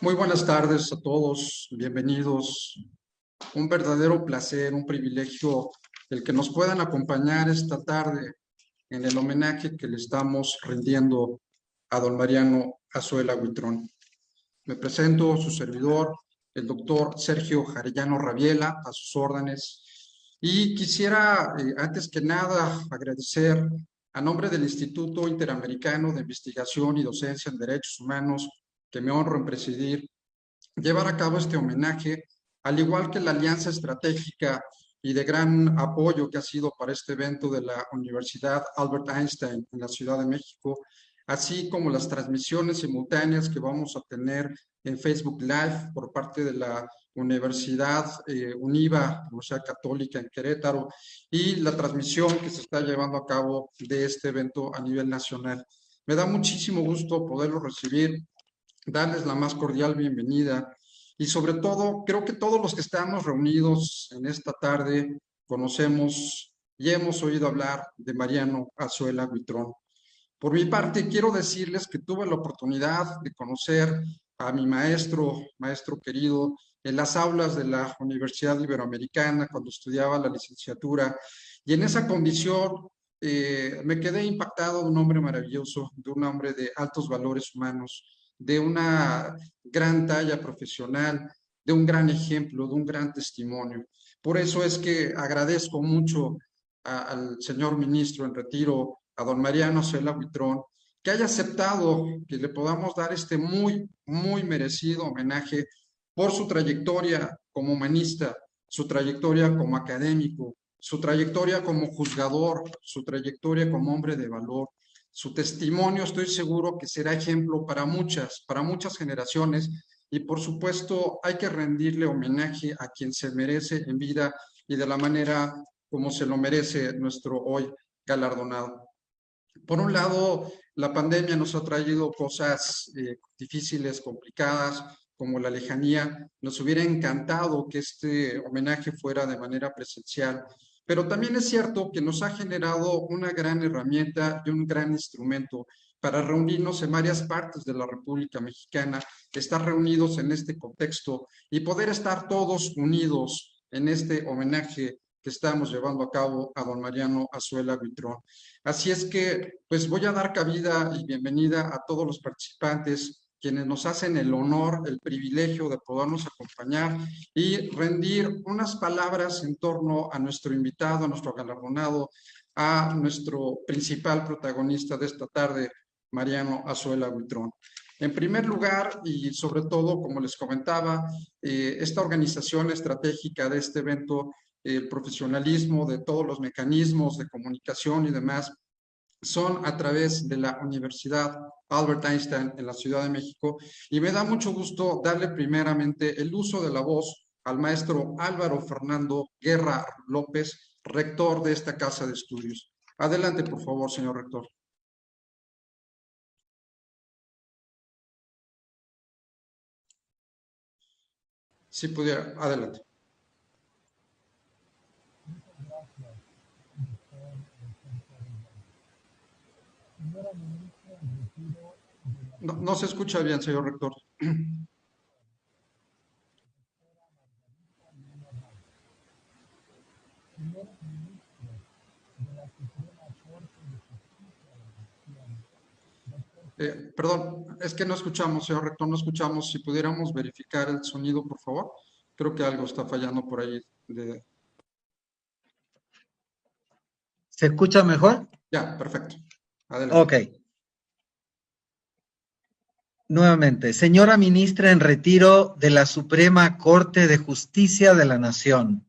Muy buenas tardes a todos, bienvenidos. Un verdadero placer, un privilegio el que nos puedan acompañar esta tarde en el homenaje que le estamos rindiendo a don Mariano Azuela Huitrón. Me presento, su servidor, el doctor Sergio Arellano Rabiela, a sus órdenes. Y quisiera, antes que nada, agradecer a nombre del Instituto Interamericano de Investigación y Docencia en Derechos Humanos, que me honro en presidir, llevar a cabo este homenaje, al igual que la alianza estratégica y de gran apoyo que ha sido para este evento de la Universidad Albert Einstein en la Ciudad de México, así como las transmisiones simultáneas que vamos a tener en Facebook Live por parte de la Universidad UNIVA, Universidad Católica en Querétaro, y la transmisión que se está llevando a cabo de este evento a nivel nacional. Me da muchísimo gusto poderlo recibir, darles la más cordial bienvenida y sobre todo, creo que todos los que estamos reunidos en esta tarde conocemos y hemos oído hablar de Mariano Azuela Huitrón. Por mi parte, quiero decirles que tuve la oportunidad de conocer a mi maestro querido, en las aulas de la Universidad Iberoamericana cuando estudiaba la licenciatura, y en esa condición me quedé impactado de un hombre maravilloso, de un hombre de altos valores humanos, de una gran talla profesional, de un gran ejemplo, de un gran testimonio. Por eso es que agradezco mucho al señor ministro en retiro, a don Mariano Azuela Huitrón, que haya aceptado que le podamos dar este muy merecido homenaje por su trayectoria como humanista, su trayectoria como académico, su trayectoria como juzgador, su trayectoria como hombre de valor. Su testimonio estoy seguro que será ejemplo para muchas generaciones, y por supuesto hay que rendirle homenaje a quien se merece en vida y de la manera como se lo merece nuestro hoy galardonado. Por un lado, la pandemia nos ha traído cosas difíciles, complicadas, como la lejanía. Nos hubiera encantado que este homenaje fuera de manera presencial, pero también es cierto que nos ha generado una gran herramienta y un gran instrumento para reunirnos en varias partes de la República Mexicana, estar reunidos en este contexto y poder estar todos unidos en este homenaje que estamos llevando a cabo a don Mariano Azuela Huitrón. Así es que, pues voy a dar cabida y bienvenida a todos los participantes, quienes nos hacen el honor, el privilegio de podernos acompañar y rendir unas palabras en torno a nuestro invitado, a nuestro galardonado, a nuestro principal protagonista de esta tarde, Mariano Azuela Huitrón. En primer lugar, y sobre todo, como les comentaba, esta organización estratégica de este evento, el profesionalismo de todos los mecanismos de comunicación y demás, son a través de la Universidad Albert Einstein en la Ciudad de México, y me da mucho gusto darle primeramente el uso de la voz al maestro Álvaro Fernando Guerra López, rector de esta casa de estudios. Adelante, por favor, señor rector. Si pudiera, adelante. No, no se escucha bien, señor rector. Perdón, es que no escuchamos, señor rector, no escuchamos. Si pudiéramos verificar el sonido, por favor. Creo que algo está fallando por ahí. ¿Se escucha mejor? Ya, perfecto. Adelante. Ok. Nuevamente, señora ministra en retiro de la Suprema Corte de Justicia de la Nación,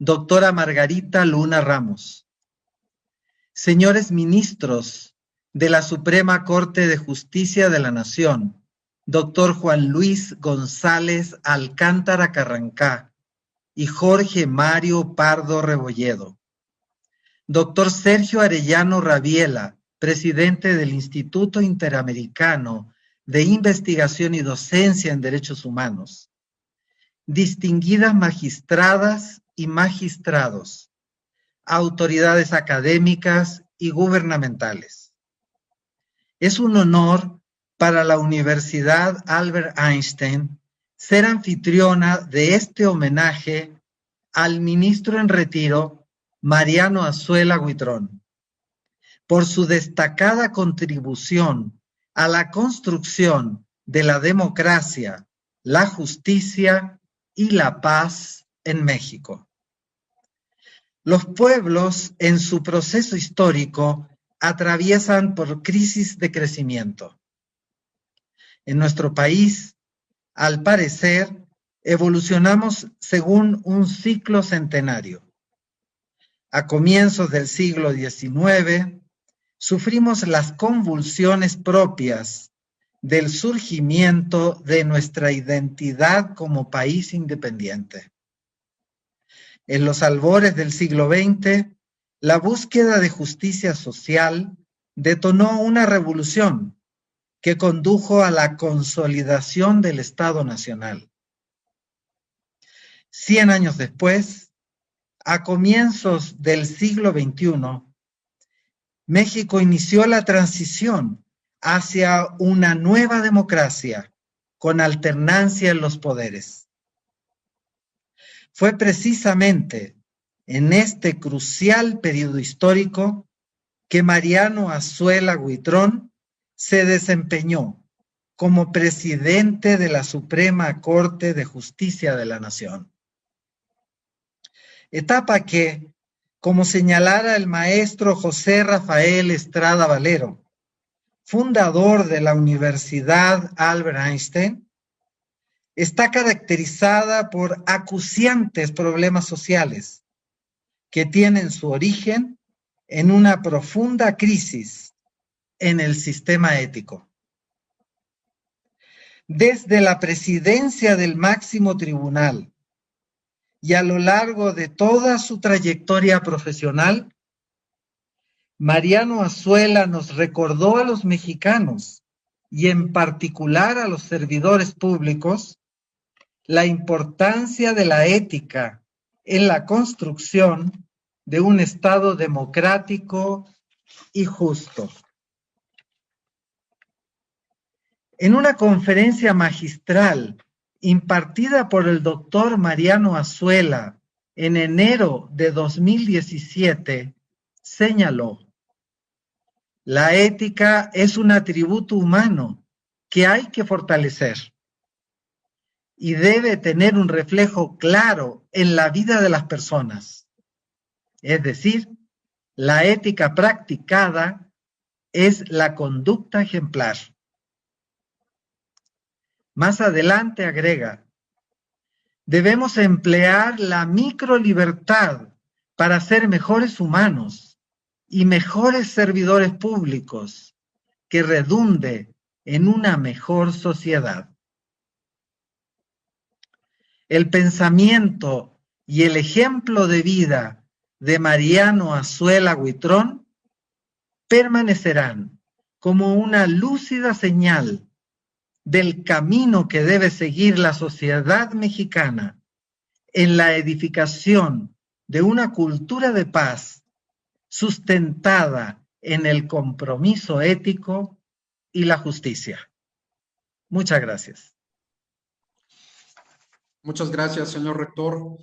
doctora Margarita Luna Ramos. Señores ministros de la Suprema Corte de Justicia de la Nación, doctor Juan Luis González Alcántara Carrancá y Jorge Mario Pardo Rebolledo. Doctor Sergio Arellano Rabiela, presidente del Instituto Interamericano de Investigación y Docencia en Derechos Humanos. Distinguidas magistradas y magistrados, autoridades académicas y gubernamentales. Es un honor para la Universidad Albert Einstein ser anfitriona de este homenaje al ministro en retiro, Mariano Azuela Huitrón, por su destacada contribución a la construcción de la democracia, la justicia y la paz en México. Los pueblos en su proceso histórico atraviesan por crisis de crecimiento. En nuestro país, al parecer, evolucionamos según un ciclo centenario. A comienzos del siglo XIX, sufrimos las convulsiones propias del surgimiento de nuestra identidad como país independiente. En los albores del siglo XX, la búsqueda de justicia social detonó una revolución que condujo a la consolidación del Estado Nacional. 100 años después, a comienzos del siglo XXI, México inició la transición hacia una nueva democracia con alternancia en los poderes. Fue precisamente en este crucial periodo histórico que Mariano Azuela Huitrón se desempeñó como presidente de la Suprema Corte de Justicia de la Nación. Etapa que, como señalara el maestro José Rafael Estrada Valero, fundador de la Universidad Albert Einstein, está caracterizada por acuciantes problemas sociales que tienen su origen en una profunda crisis en el sistema ético. Desde la presidencia del máximo tribunal y a lo largo de toda su trayectoria profesional, Mariano Azuela nos recordó a los mexicanos y en particular a los servidores públicos la importancia de la ética en la construcción de un Estado democrático y justo. En una conferencia magistral impartida por el doctor Mariano Azuela en enero de 2017, señaló: la ética es un atributo humano que hay que fortalecer y debe tener un reflejo claro en la vida de las personas. Es decir, la ética practicada es la conducta ejemplar. Más adelante agrega: debemos emplear la microlibertad para ser mejores humanos y mejores servidores públicos que redunde en una mejor sociedad. El pensamiento y el ejemplo de vida de Mariano Azuela Huitrón permanecerán como una lúcida señal del camino que debe seguir la sociedad mexicana en la edificación de una cultura de paz sustentada en el compromiso ético y la justicia. Muchas gracias. Muchas gracias, señor rector.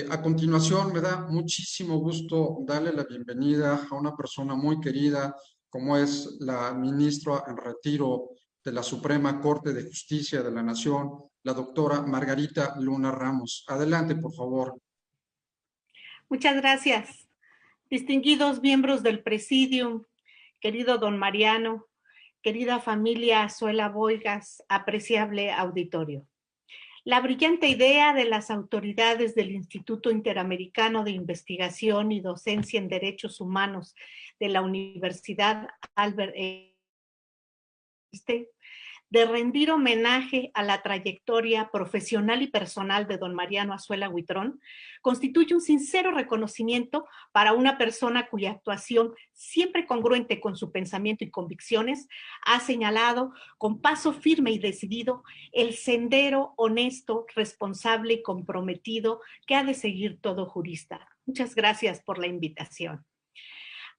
A continuación, me da muchísimo gusto darle la bienvenida a una persona muy querida, como es la ministra en retiro de la Suprema Corte de Justicia de la Nación, la doctora Margarita Luna Ramos. Adelante, por favor. Muchas gracias. Distinguidos miembros del Presidium, querido don Mariano, querida familia Azuela Boigas, apreciable auditorio. La brillante idea de las autoridades del Instituto Interamericano de Investigación y Docencia en Derechos Humanos de la Universidad Albert Einstein de rendir homenaje a la trayectoria profesional y personal de don Mariano Azuela Huitrón constituye un sincero reconocimiento para una persona cuya actuación, siempre congruente con su pensamiento y convicciones, ha señalado con paso firme y decidido el sendero honesto, responsable y comprometido que ha de seguir todo jurista. Muchas gracias por la invitación.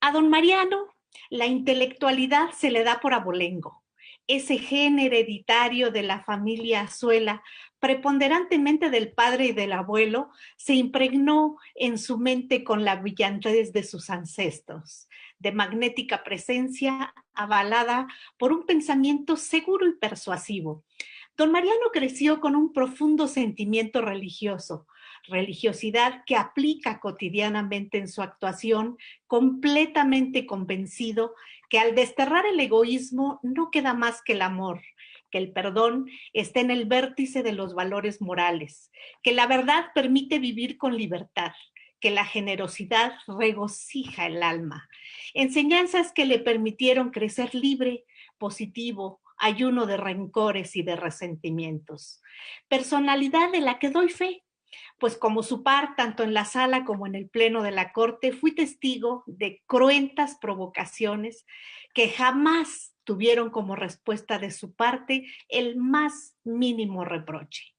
A don Mariano, la intelectualidad se le da por abolengo. ese gen hereditario de la familia Azuela, preponderantemente del padre y del abuelo, se impregnó en su mente con la brillantez de sus ancestros, de magnética presencia avalada por un pensamiento seguro y persuasivo. Don Mariano creció con un profundo sentimiento religioso, religiosidad que aplica cotidianamente en su actuación, completamente convencido que al desterrar el egoísmo no queda más que el amor, que el perdón está en el vértice de los valores morales, que la verdad permite vivir con libertad, que la generosidad regocija el alma. Enseñanzas que le permitieron crecer libre, positivo, ayuno de rencores y de resentimientos. Personalidad de la que doy fe, pues como su par, tanto en la sala como en el pleno de la corte, fui testigo de cruentas provocaciones que jamás tuvieron como respuesta de su parte el más mínimo reproche.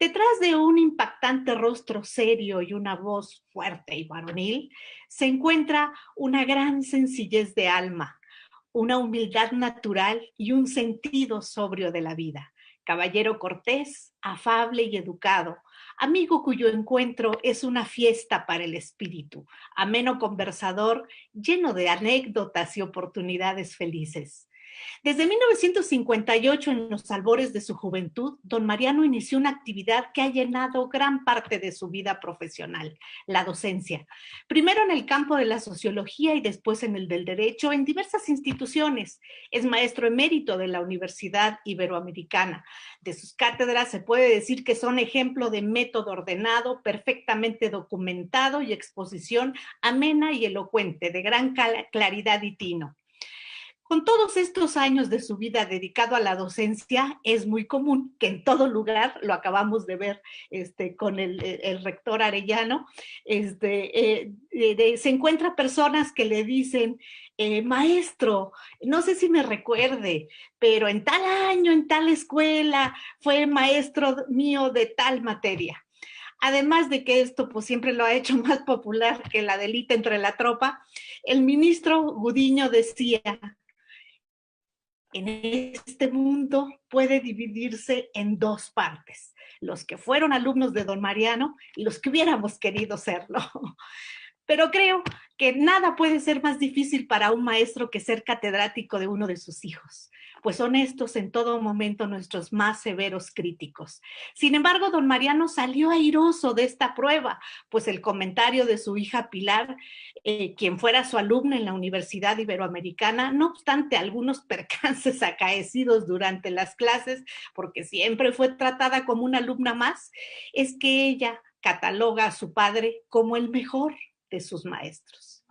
Detrás de un impactante rostro serio y una voz fuerte y varonil, se encuentra una gran sencillez de alma, una humildad natural y un sentido sobrio de la vida. Caballero cortés, afable y educado, amigo cuyo encuentro es una fiesta para el espíritu, ameno conversador, lleno de anécdotas y oportunidades felices. Desde 1958, en los albores de su juventud, don Mariano inició una actividad que ha llenado gran parte de su vida profesional, la docencia. Primero en el campo de la sociología y después en el del derecho en diversas instituciones. Es maestro emérito de la Universidad Iberoamericana. De sus cátedras se puede decir que son ejemplo de método ordenado, perfectamente documentado y exposición amena y elocuente, de gran claridad y tino. Con todos estos años de su vida dedicado a la docencia, es muy común que en todo lugar, lo acabamos de ver con el rector Arellano, se encuentra personas que le dicen, maestro, no sé si me recuerde, pero en tal año, en tal escuela, fue maestro mío de tal materia. Además de que esto pues siempre lo ha hecho más popular que la delita entre la tropa, el ministro Gudiño decía: en este mundo puede dividirse en dos partes, los que fueron alumnos de don Mariano y los que hubiéramos querido serlo. Pero creo que nada puede ser más difícil para un maestro que ser catedrático de uno de sus hijos, pues son estos en todo momento nuestros más severos críticos. Sin embargo, don Mariano salió airoso de esta prueba, pues el comentario de su hija Pilar, quien fuera su alumna en la Universidad Iberoamericana, no obstante algunos percances acaecidos durante las clases, porque siempre fue tratada como una alumna más, es que ella cataloga a su padre como el mejor de sus maestros.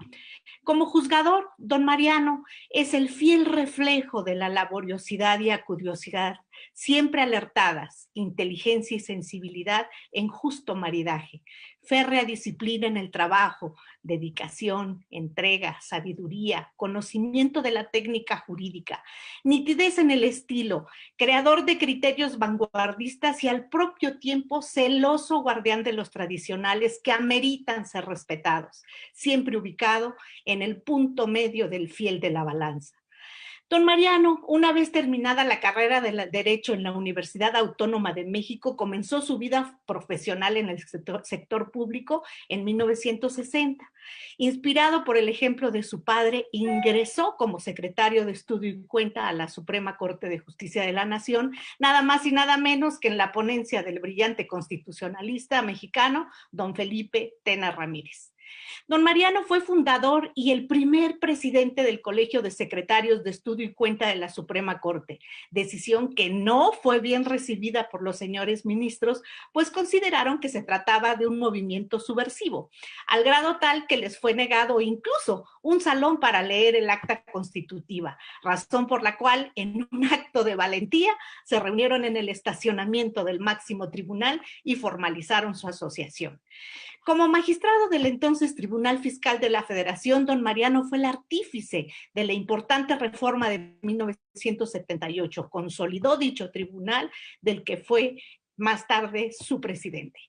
Como juzgador, don Mariano es el fiel reflejo de la laboriosidad y acudiosidad, siempre alertadas, inteligencia y sensibilidad en justo maridaje, férrea disciplina en el trabajo, dedicación, entrega, sabiduría, conocimiento de la técnica jurídica, nitidez en el estilo, creador de criterios vanguardistas y al propio tiempo celoso guardián de los tradicionales que ameritan ser respetados, siempre ubicado en el punto medio del fiel de la balanza. Don Mariano, una vez terminada la carrera de Derecho en la Universidad Autónoma de México, comenzó su vida profesional en el sector público en 1960. Inspirado por el ejemplo de su padre, ingresó como secretario de Estudio y Cuenta a la Suprema Corte de Justicia de la Nación, nada más y nada menos que en la ponencia del brillante constitucionalista mexicano, don Felipe Tena Ramírez. Don Mariano fue fundador y el primer presidente del Colegio de Secretarios de Estudio y Cuenta de la Suprema Corte, decisión que no fue bien recibida por los señores ministros, pues consideraron que se trataba de un movimiento subversivo, al grado tal que les fue negado incluso un salón para leer el acta constitutiva, razón por la cual en un acto de valentía se reunieron en el estacionamiento del máximo tribunal y formalizaron su asociación. Como magistrado del entonces Tribunal Fiscal de la Federación, don Mariano fue el artífice de la importante reforma de 1978. Consolidó dicho tribunal, del que fue más tarde su presidente.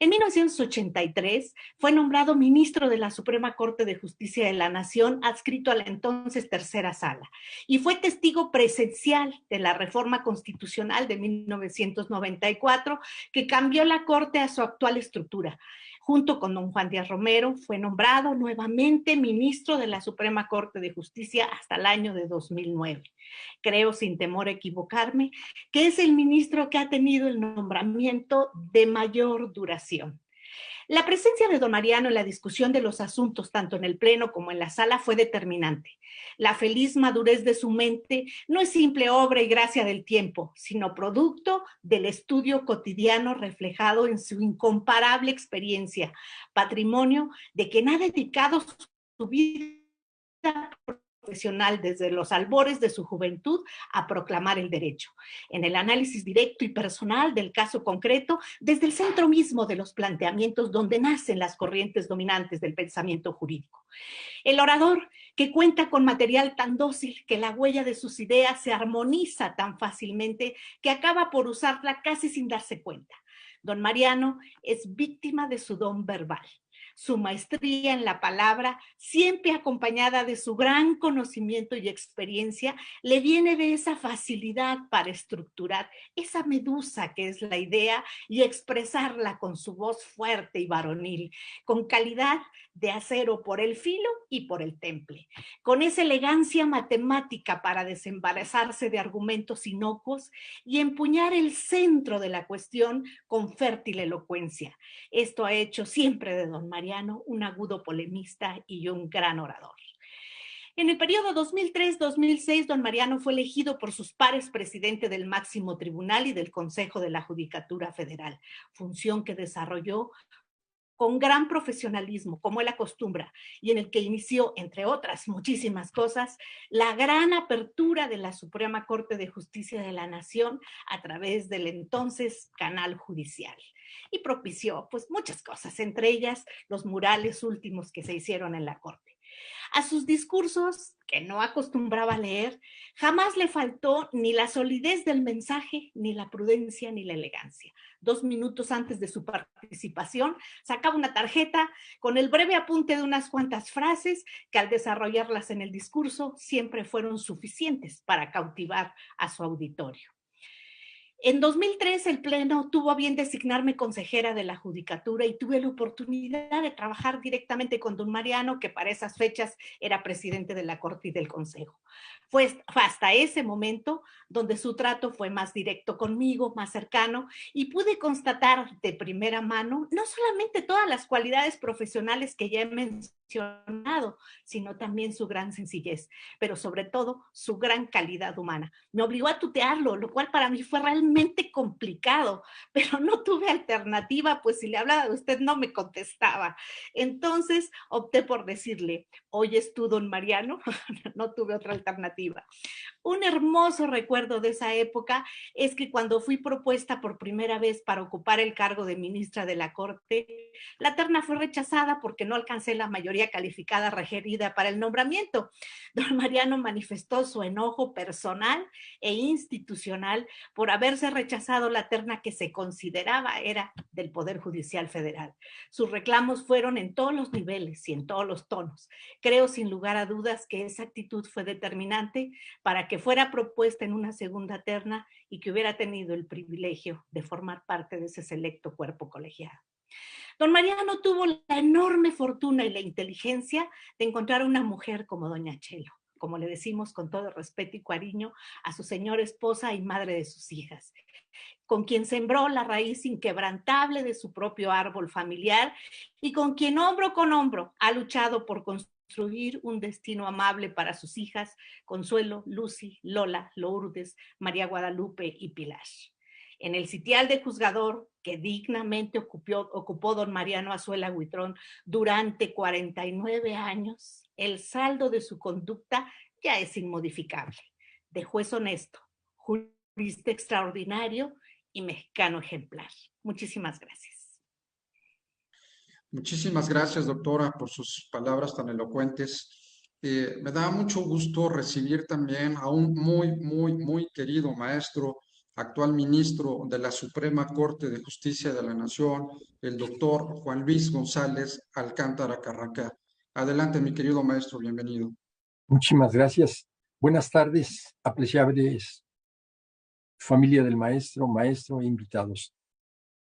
En 1983 fue nombrado ministro de la Suprema Corte de Justicia de la Nación, adscrito a la entonces Tercera Sala, y fue testigo presencial de la reforma constitucional de 1994 que cambió la Corte a su actual estructura. Junto con don Juan Díaz Romero, fue nombrado nuevamente ministro de la Suprema Corte de Justicia hasta el año de 2009. Creo, sin temor a equivocarme, que es el ministro que ha tenido el nombramiento de mayor duración. La presencia de don Mariano en la discusión de los asuntos, tanto en el Pleno como en la sala, fue determinante. La feliz madurez de su mente no es simple obra y gracia del tiempo, sino producto del estudio cotidiano reflejado en su incomparable experiencia, patrimonio de quien ha dedicado su vida profesional desde los albores de su juventud a proclamar el derecho, en el análisis directo y personal del caso concreto, desde el centro mismo de los planteamientos donde nacen las corrientes dominantes del pensamiento jurídico. El orador, que cuenta con material tan dócil que la huella de sus ideas se armoniza tan fácilmente que acaba por usarla casi sin darse cuenta. Don Mariano es víctima de su don verbal. Su maestría en la palabra, siempre acompañada de su gran conocimiento y experiencia, le viene de esa facilidad para estructurar esa medusa que es la idea y expresarla con su voz fuerte y varonil, con calidad de acero por el filo y por el temple, con esa elegancia matemática para desembarazarse de argumentos inocuos y empuñar el centro de la cuestión con fértil elocuencia. Esto ha hecho siempre de don Mariano un agudo polemista y un gran orador. En el periodo 2003-2006, don Mariano fue elegido por sus pares presidente del máximo tribunal y del Consejo de la Judicatura Federal, función que desarrolló con gran profesionalismo, como él acostumbra, y en el que inició, entre otras muchísimas cosas, la gran apertura de la Suprema Corte de Justicia de la Nación a través del entonces Canal Judicial. Y propició pues muchas cosas, entre ellas los murales últimos que se hicieron en la Corte. A sus discursos, que no acostumbraba a leer, jamás le faltó ni la solidez del mensaje, ni la prudencia, ni la elegancia. 2 minutos antes de su participación, sacaba una tarjeta con el breve apunte de unas cuantas frases que al desarrollarlas en el discurso siempre fueron suficientes para cautivar a su auditorio. En 2003 el Pleno tuvo a bien designarme consejera de la Judicatura y tuve la oportunidad de trabajar directamente con don Mariano, que para esas fechas era presidente de la Corte y del Consejo. Fue hasta ese momento donde su trato fue más directo conmigo, más cercano, y pude constatar de primera mano no solamente todas las cualidades profesionales que ya he mencionado, sino también su gran sencillez, pero sobre todo su gran calidad humana. Me obligó a tutearlo, lo cual para mí fue realmente complicado, pero no tuve alternativa, pues si le hablaba de usted no me contestaba. Entonces opté por decirle, ¿oyes tú, don Mariano? No tuve otra alternativa. Un hermoso recuerdo de esa época es que cuando fui propuesta por primera vez para ocupar el cargo de ministra de la Corte, la terna fue rechazada porque no alcancé la mayoría calificada requerida para el nombramiento. Don Mariano manifestó su enojo personal e institucional por haberse rechazado la terna que se consideraba era del Poder Judicial Federal. Sus reclamos fueron en todos los niveles y en todos los tonos. Creo sin lugar a dudas que esa actitud fue determinante para que fuera propuesta en una segunda terna y que hubiera tenido el privilegio de formar parte de ese selecto cuerpo colegiado. Don Mariano tuvo la enorme fortuna y la inteligencia de encontrar una mujer como doña Chelo, como le decimos con todo respeto y cariño a su señora esposa y madre de sus hijas, con quien sembró la raíz inquebrantable de su propio árbol familiar y con quien hombro con hombro ha luchado por construir un destino amable para sus hijas, Consuelo, Lucy, Lola, Lourdes, María Guadalupe y Pilar. En el sitial de juzgador que dignamente ocupó don Mariano Azuela Huitrón durante 49 años, el saldo de su conducta ya es inmodificable. De juez honesto, jurista extraordinario y mexicano ejemplar. Muchísimas gracias. Muchísimas gracias, doctora, por sus palabras tan elocuentes. Me da mucho gusto recibir también a un muy querido maestro, actual ministro de la Suprema Corte de Justicia de la Nación, el doctor Juan Luis González Alcántara Carrancá. Adelante, mi querido maestro, bienvenido. Muchísimas gracias. Buenas tardes, apreciables familia del maestro e invitados.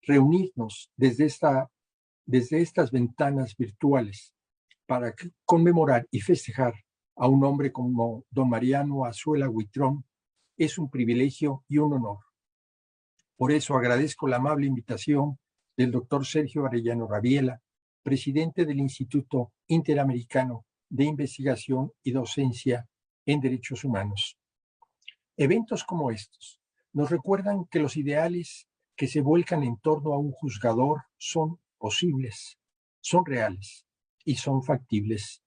Reunirnos desde estas ventanas virtuales para conmemorar y festejar a un hombre como don Mariano Azuela Huitrón es un privilegio y un honor. Por eso agradezco la amable invitación del doctor Sergio Arellano Rabiela, presidente del Instituto Interamericano de Investigación y Docencia en Derechos Humanos. Eventos como estos nos recuerdan que los ideales que se vuelcan en torno a un juzgador son posibles, son reales y son factibles.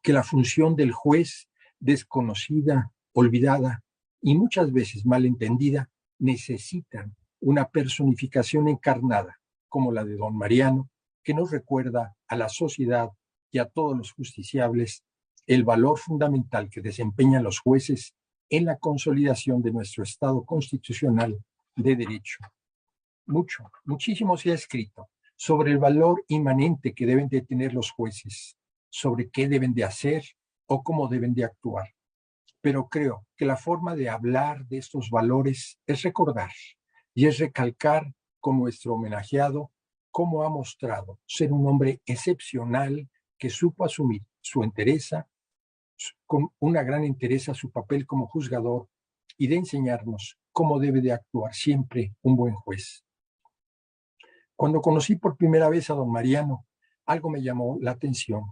Que la función del juez, desconocida, olvidada y muchas veces malentendida, necesitan una personificación encarnada, como la de don Mariano, que nos recuerda a la sociedad y a todos los justiciables el valor fundamental que desempeñan los jueces en la consolidación de nuestro Estado constitucional de derecho. Muchísimo se ha escrito sobre el valor inmanente que deben de tener los jueces, sobre qué deben de hacer o cómo deben de actuar. Pero creo que la forma de hablar de estos valores es recordar y es recalcar con nuestro homenajeado cómo ha mostrado ser un hombre excepcional que supo asumir su entereza, con una gran entereza su papel como juzgador y de enseñarnos cómo debe de actuar siempre un buen juez. Cuando conocí por primera vez a don Mariano, algo me llamó la atención,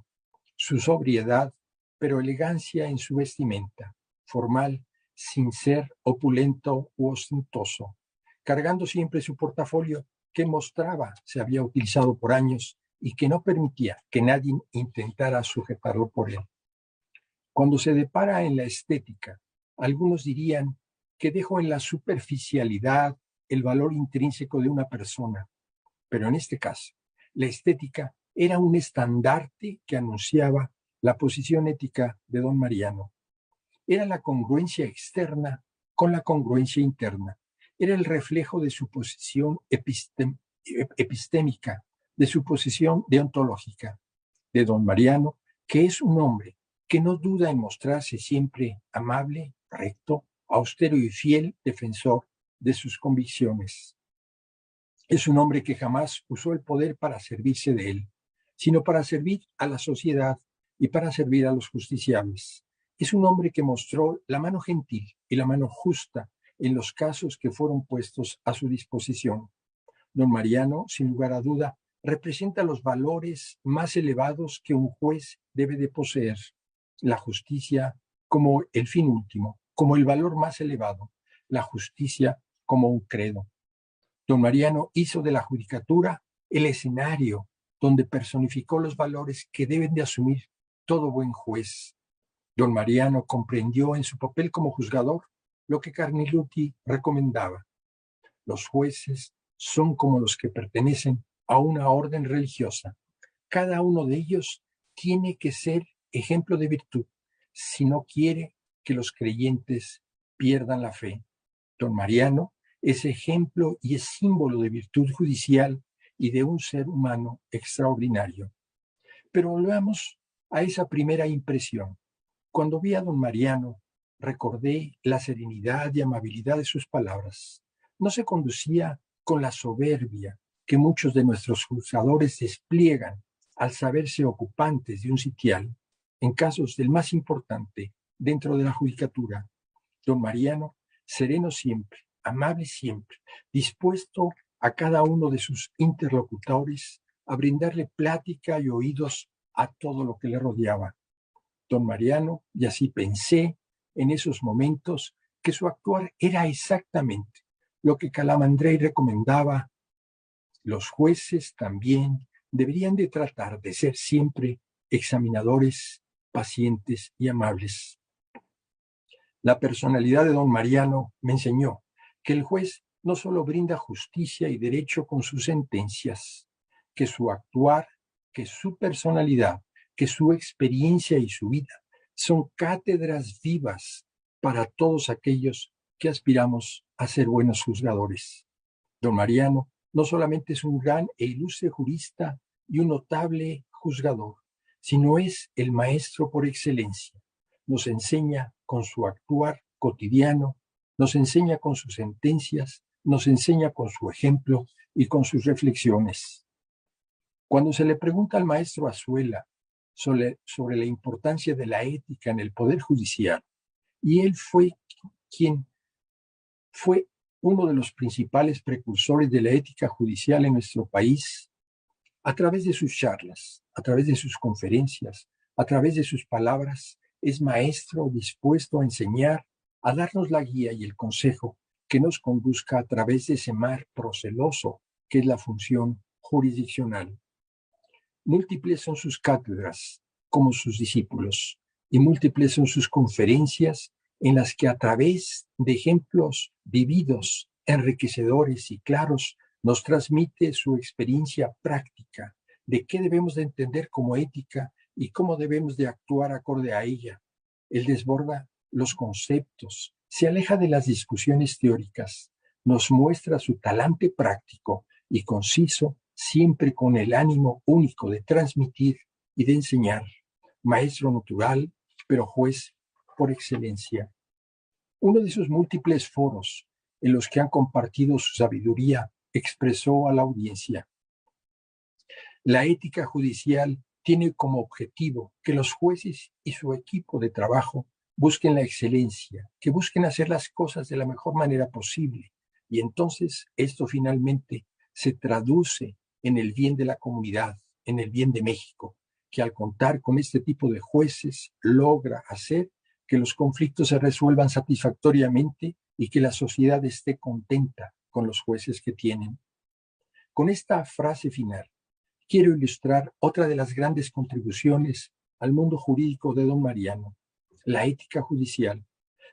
su sobriedad, pero elegancia en su vestimenta, formal, sin ser opulento u ostentoso, cargando siempre su portafolio que mostraba se había utilizado por años y que no permitía que nadie intentara sujetarlo por él. Cuando se depara en la estética, algunos dirían que dejó en la superficialidad el valor intrínseco de una persona, pero en este caso, la estética era un estandarte que anunciaba la posición ética de don Mariano. Era la congruencia externa con la congruencia interna. Era el reflejo de su posición epistémica, de su posición deontológica, de don Mariano, que es un hombre que no duda en mostrarse siempre amable, recto, austero y fiel defensor de sus convicciones. Es un hombre que jamás usó el poder para servirse de él, sino para servir a la sociedad y para servir a los justiciables. Es un hombre que mostró la mano gentil y la mano justa en los casos que fueron puestos a su disposición. Don Mariano, sin lugar a duda, representa los valores más elevados que un juez debe de poseer. La justicia como el fin último, como el valor más elevado, la justicia como un credo. Don Mariano hizo de la judicatura el escenario donde personificó los valores que deben de asumir todo buen juez. Don Mariano comprendió en su papel como juzgador lo que Carneluti recomendaba. Los jueces son como los que pertenecen a una orden religiosa. Cada uno de ellos tiene que ser ejemplo de virtud si no quiere que los creyentes pierdan la fe. Don Mariano es ejemplo y es símbolo de virtud judicial y de un ser humano extraordinario. Pero volvamos a esa primera impresión. Cuando vi a don Mariano, recordé la serenidad y amabilidad de sus palabras. No se conducía con la soberbia que muchos de nuestros juzgadores despliegan al saberse ocupantes de un sitial en casos del más importante dentro de la judicatura. Don Mariano, sereno siempre, amable siempre, dispuesto a cada uno de sus interlocutores a brindarle plática y oídos a todo lo que le rodeaba. Don Mariano, y así pensé en esos momentos, que su actuar era exactamente lo que Calamandrei recomendaba. Los jueces también deberían de tratar de ser siempre examinadores, pacientes y amables. La personalidad de don Mariano me enseñó que el juez no solo brinda justicia y derecho con sus sentencias, que su actuar, que su personalidad, que su experiencia y su vida son cátedras vivas para todos aquellos que aspiramos a ser buenos juzgadores. Don Mariano no solamente es un gran e ilustre jurista y un notable juzgador, sino es el maestro por excelencia. Nos enseña con su actuar cotidiano, nos enseña con sus sentencias, nos enseña con su ejemplo y con sus reflexiones. Cuando se le pregunta al maestro Azuela sobre la importancia de la ética en el Poder Judicial, y él fue quien fue uno de los principales precursores de la ética judicial en nuestro país, a través de sus charlas, a través de sus conferencias, a través de sus palabras, es maestro dispuesto a enseñar, a darnos la guía y el consejo que nos conduzca a través de ese mar proceloso que es la función jurisdiccional. Múltiples son sus cátedras, como sus discípulos, y múltiples son sus conferencias en las que a través de ejemplos vividos, enriquecedores y claros, nos transmite su experiencia práctica de qué debemos de entender como ética y cómo debemos de actuar acorde a ella. Él desborda los conceptos, se aleja de las discusiones teóricas, nos muestra su talante práctico y conciso, siempre con el ánimo único de transmitir y de enseñar. Maestro natural, pero juez por excelencia. Uno de sus múltiples foros en los que han compartido su sabiduría expresó a la audiencia: la ética judicial tiene como objetivo que los jueces y su equipo de trabajo busquen la excelencia, que busquen hacer las cosas de la mejor manera posible, y entonces esto finalmente se traduce en el bien de la comunidad, en el bien de México, que al contar con este tipo de jueces logra hacer que los conflictos se resuelvan satisfactoriamente y que la sociedad esté contenta con los jueces que tienen. Con esta frase final, quiero ilustrar otra de las grandes contribuciones al mundo jurídico de don Mariano, la ética judicial.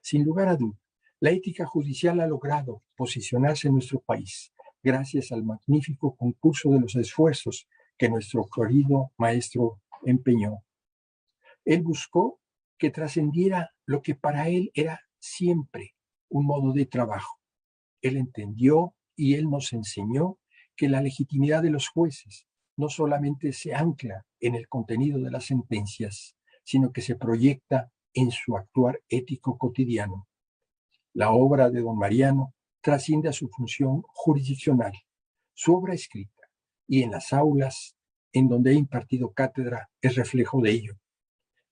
Sin lugar a duda, la ética judicial ha logrado posicionarse en nuestro país gracias al magnífico concurso de los esfuerzos que nuestro querido maestro empeñó. Él buscó que trascendiera lo que para él era siempre un modo de trabajo. Él entendió y él nos enseñó que la legitimidad de los jueces no solamente se ancla en el contenido de las sentencias, sino que se proyecta en su actuar ético cotidiano. La obra de don Mariano trasciende a su función jurisdiccional. Su obra escrita y en las aulas en donde ha impartido cátedra es reflejo de ello.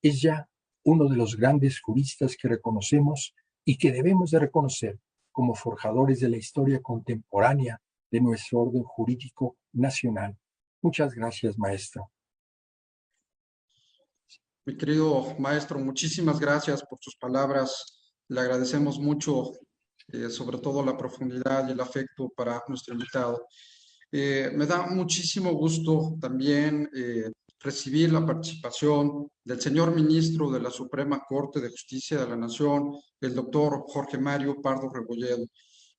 Es ya uno de los grandes juristas que reconocemos y que debemos de reconocer como forjadores de la historia contemporánea de nuestro orden jurídico nacional. Muchas gracias, maestro. Mi querido maestro, muchísimas gracias por sus palabras. Le agradecemos mucho, sobre todo la profundidad y el afecto para nuestro invitado. Me da muchísimo gusto también recibir la participación del señor ministro de la Suprema Corte de Justicia de la Nación, el doctor Jorge Mario Pardo Rebolledo.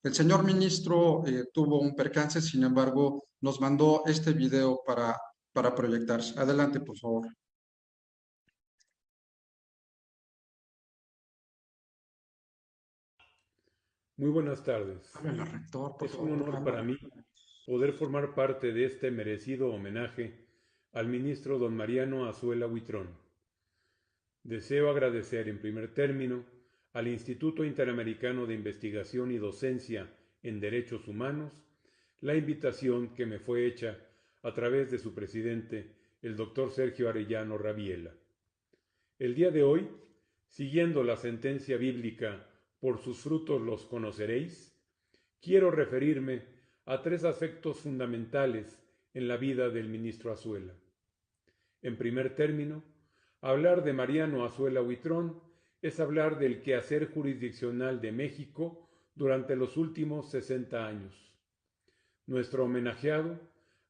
El señor ministro tuvo un percance, sin embargo, nos mandó este video para proyectarse. Adelante, por favor. Muy buenas tardes. Háblale al rector, por Es un favor. honor para mí poder formar parte de este merecido homenaje al ministro don Mariano Azuela Huitrón. Deseo agradecer en primer término al Instituto Interamericano de Investigación y Docencia en Derechos Humanos la invitación que me fue hecha a través de su presidente, el doctor Sergio Arellano Rabiela. El día de hoy, siguiendo la sentencia bíblica "por sus frutos los conoceréis", quiero referirme a tres aspectos fundamentales en la vida del ministro Azuela. En primer término, hablar de Mariano Azuela Huitrón es hablar del quehacer jurisdiccional de México durante los últimos 60 años. Nuestro homenajeado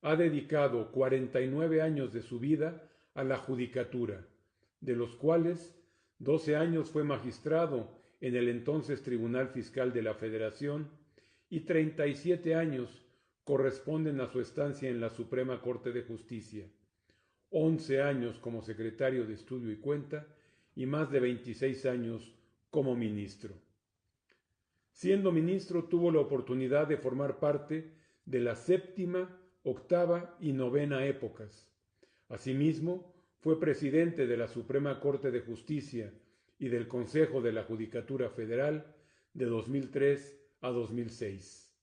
ha dedicado 49 años de su vida a la judicatura, de los cuales 12 años fue magistrado en el entonces Tribunal Fiscal de la Federación y 37 años corresponden a su estancia en la Suprema Corte de Justicia, 11 años como secretario de Estudio y Cuenta y más de 26 años como ministro. Siendo ministro, tuvo la oportunidad de formar parte de la séptima, octava y novena épocas. Asimismo, fue presidente de la Suprema Corte de Justicia y del Consejo de la Judicatura Federal de 2003 a 2006.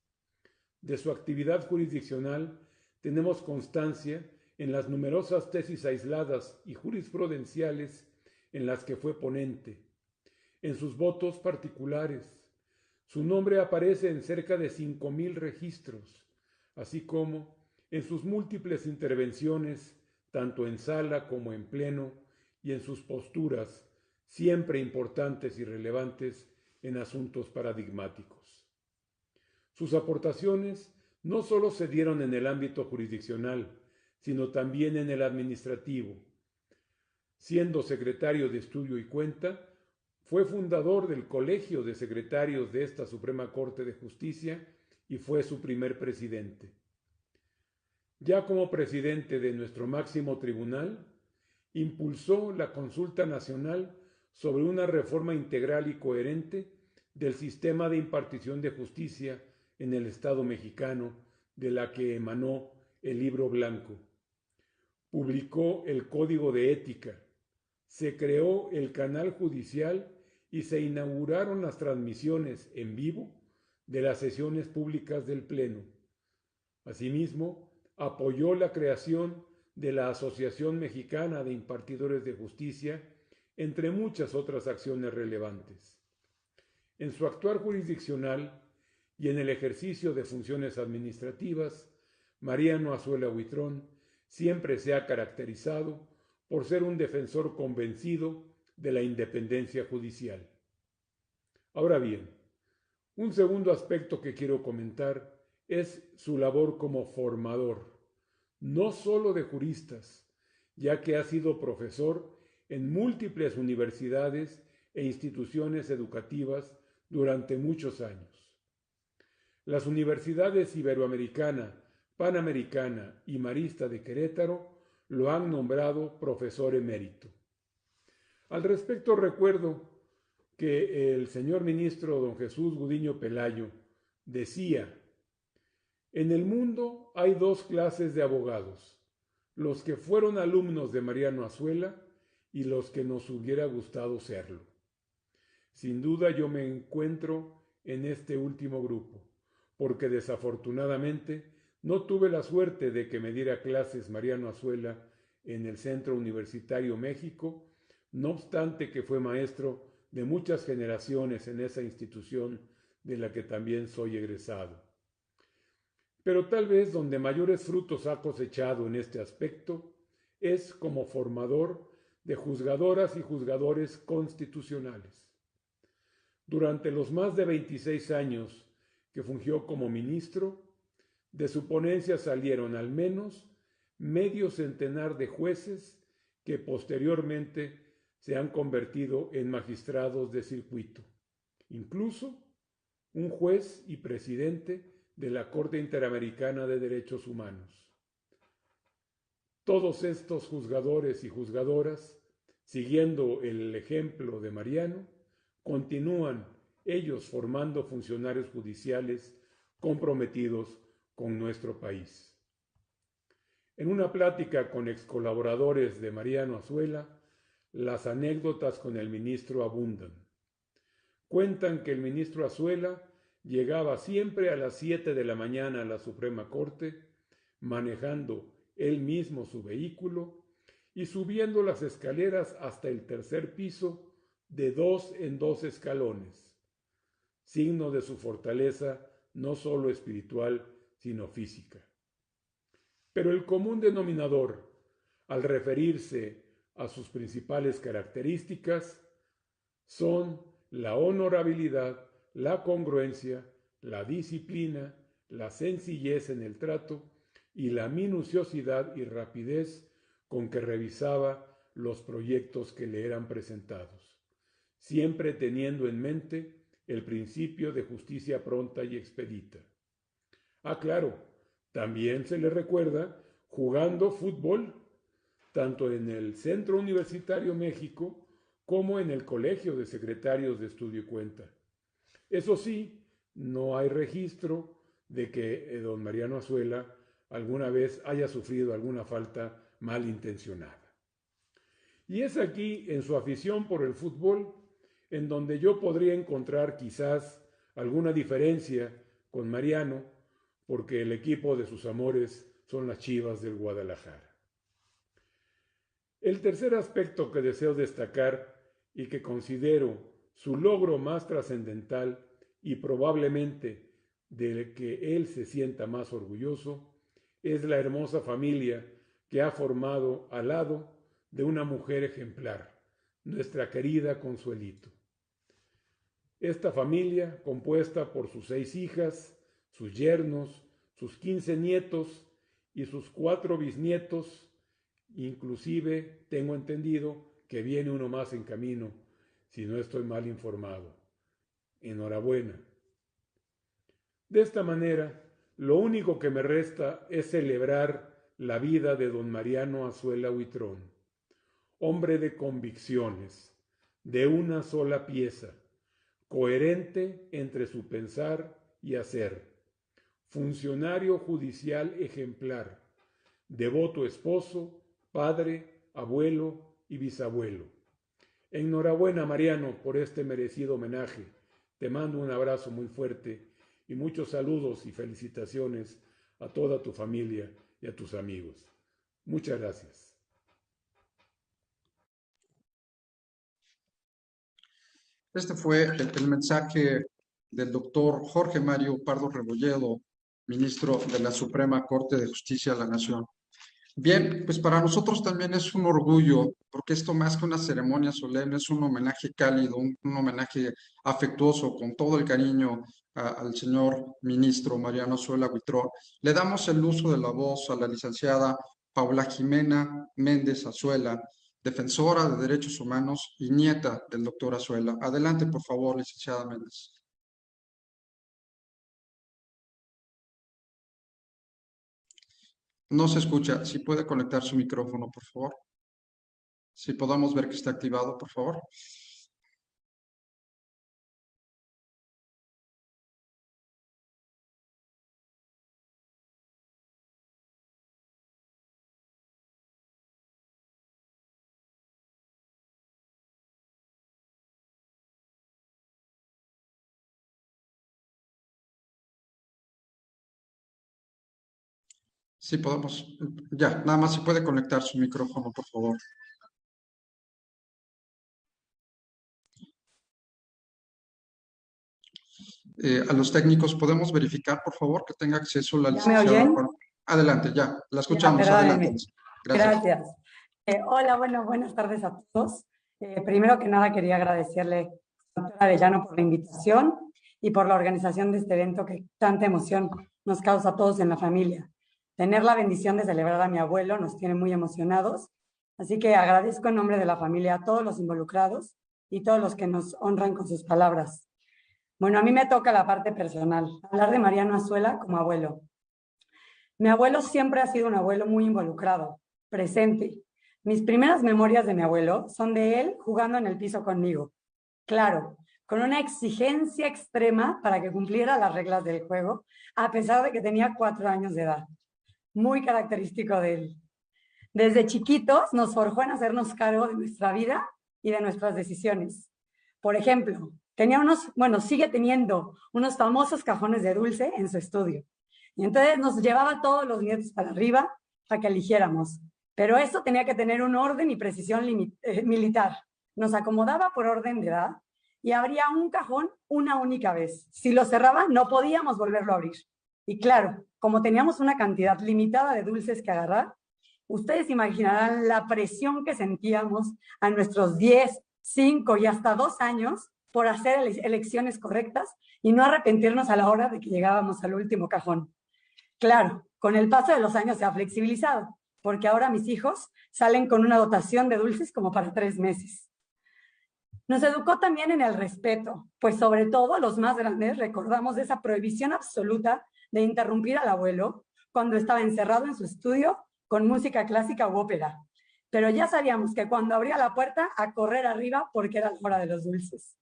De su actividad jurisdiccional tenemos constancia en las numerosas tesis aisladas y jurisprudenciales en las que fue ponente, en sus votos particulares. Su nombre aparece en cerca de 5,000 registros, así como en sus múltiples intervenciones, tanto en sala como en pleno, y en sus posturas, siempre importantes y relevantes en asuntos paradigmáticos. Sus aportaciones no solo se dieron en el ámbito jurisdiccional, sino también en el administrativo. Siendo secretario de Estudio y Cuenta, fue fundador del Colegio de Secretarios de esta Suprema Corte de Justicia y fue su primer presidente. Ya como presidente de nuestro máximo tribunal, impulsó la consulta nacional sobre una reforma integral y coherente del sistema de impartición de justicia en el Estado mexicano, de la que emanó el Libro Blanco. Publicó el Código de Ética, se creó el canal judicial y se inauguraron las transmisiones en vivo de las sesiones públicas del Pleno. Asimismo, apoyó la creación de la Asociación Mexicana de Impartidores de Justicia, entre muchas otras acciones relevantes. En su actuar jurisdiccional y en el ejercicio de funciones administrativas, Mariano Azuela Huitrón siempre se ha caracterizado por ser un defensor convencido de la independencia judicial. Ahora bien, un segundo aspecto que quiero comentar es su labor como formador, no solo de juristas, ya que ha sido profesor en múltiples universidades e instituciones educativas durante muchos años. Las universidades Iberoamericana, Panamericana y Marista de Querétaro lo han nombrado profesor emérito. Al respecto, recuerdo que el señor ministro don Jesús Gudiño Pelayo decía: en el mundo hay dos clases de abogados, los que fueron alumnos de Mariano Azuela y los que nos hubiera gustado serlo. Sin duda yo me encuentro en este último grupo, porque desafortunadamente no tuve la suerte de que me diera clases Mariano Azuela en el Centro Universitario México, no obstante que fue maestro de muchas generaciones en esa institución de la que también soy egresado. Pero tal vez donde mayores frutos ha cosechado en este aspecto es como formador de juzgadoras y juzgadores constitucionales. Durante los más de 26 años que fungió como ministro, de su ponencia salieron al menos medio centenar de jueces que posteriormente se han convertido en magistrados de circuito, incluso un juez y presidente de la Corte Interamericana de Derechos Humanos. Todos estos juzgadores y juzgadoras, siguiendo el ejemplo de Mariano, continúan ellos formando funcionarios judiciales comprometidos con nuestro país. En una plática con excolaboradores de Mariano Azuela, las anécdotas con el ministro abundan. Cuentan que el ministro Azuela llegaba siempre a las 7 de la mañana a la Suprema Corte, manejando él mismo su vehículo y subiendo las escaleras hasta el tercer piso de 2 en 2 escalones, signo de su fortaleza no solo espiritual, sino física. Pero el común denominador, al referirse a sus principales características, son la honorabilidad, la congruencia, la disciplina, la sencillez en el trato y la minuciosidad y rapidez con que revisaba los proyectos que le eran presentados, siempre teniendo en mente el principio de justicia pronta y expedita. Ah, claro, también se le recuerda jugando fútbol, tanto en el Centro Universitario México como en el Colegio de Secretarios de Estudio y Cuenta. Eso sí, no hay registro de que don Mariano Azuela alguna vez haya sufrido alguna falta malintencionada. Y es aquí, en su afición por el fútbol, en donde yo podría encontrar quizás alguna diferencia con Mariano, porque el equipo de sus amores son las Chivas del Guadalajara. El tercer aspecto que deseo destacar y que considero su logro más trascendental y probablemente del que él se sienta más orgulloso es la hermosa familia que ha formado al lado de una mujer ejemplar, nuestra querida Consuelito. Esta familia, compuesta por sus 6 hijas, sus yernos, sus 15 nietos y sus 4 bisnietos, inclusive tengo entendido que viene uno más en camino, si no estoy mal informado. Enhorabuena. De esta manera, lo único que me resta es celebrar la vida de don Mariano Azuela Huitrón, hombre de convicciones, de una sola pieza, coherente entre su pensar y hacer, funcionario judicial ejemplar, devoto esposo, padre, abuelo y bisabuelo. Enhorabuena, Mariano, por este merecido homenaje. Te mando un abrazo muy fuerte y muchos saludos y felicitaciones a toda tu familia y a tus amigos. Muchas gracias. Este fue el mensaje del doctor Jorge Mario Pardo Rebolledo, ministro de la Suprema Corte de Justicia de la Nación. Bien, pues para nosotros también es un orgullo, porque esto más que una ceremonia solemne es un homenaje cálido, un homenaje afectuoso, con todo el cariño al señor ministro Mariano Azuela Huitrón. Le damos el uso de la voz a la licenciada Paula Jimena Méndez Azuela, defensora de derechos humanos y nieta del doctor Azuela. Adelante, por favor, licenciada Méndez. No se escucha. Si puede conectar su micrófono, por favor. Si podamos ver que está activado, por favor. Sí, podemos. Ya, nada más si puede conectar su micrófono, por favor. A los técnicos, ¿podemos verificar, por favor, que tenga acceso la licenciada? ¿Me oyen? Adelante, ya, la escuchamos. Ya, Adelante. Gracias. Hola, buenas tardes a todos. Primero que nada, quería agradecerle a la doctora Arellano por la invitación y por la organización de este evento que tanta emoción nos causa a todos en la familia. Tener la bendición de celebrar a mi abuelo nos tiene muy emocionados, así que agradezco en nombre de la familia a todos los involucrados y todos los que nos honran con sus palabras. Bueno, a mí me toca la parte personal, hablar de Mariano Azuela como abuelo. Mi abuelo siempre ha sido un abuelo muy involucrado, presente. Mis primeras memorias de mi abuelo son de él jugando en el piso conmigo. Claro, con una exigencia extrema para que cumpliera las reglas del juego, a pesar de que tenía 4 años de edad. Muy característico de él. Desde chiquitos nos forjó en hacernos cargo de nuestra vida y de nuestras decisiones. Por ejemplo, sigue teniendo unos famosos cajones de dulce en su estudio. Y entonces nos llevaba todos los nietos para arriba para que eligiéramos. Pero eso tenía que tener un orden y precisión militar. Nos acomodaba por orden de edad y abría un cajón una única vez. Si lo cerraba, no podíamos volverlo a abrir. Y claro, como teníamos una cantidad limitada de dulces que agarrar, ustedes imaginarán la presión que sentíamos a nuestros 10, 5 y hasta 2 años por hacer elecciones correctas y no arrepentirnos a la hora de que llegábamos al último cajón. Claro, con el paso de los años se ha flexibilizado, porque ahora mis hijos salen con una dotación de dulces como para 3 meses. Nos educó también en el respeto, pues sobre todo los más grandes recordamos esa prohibición absoluta de interrumpir al abuelo cuando estaba encerrado en su estudio con música clásica u ópera. Pero ya sabíamos que cuando abría la puerta, a correr arriba porque era la hora de los dulces.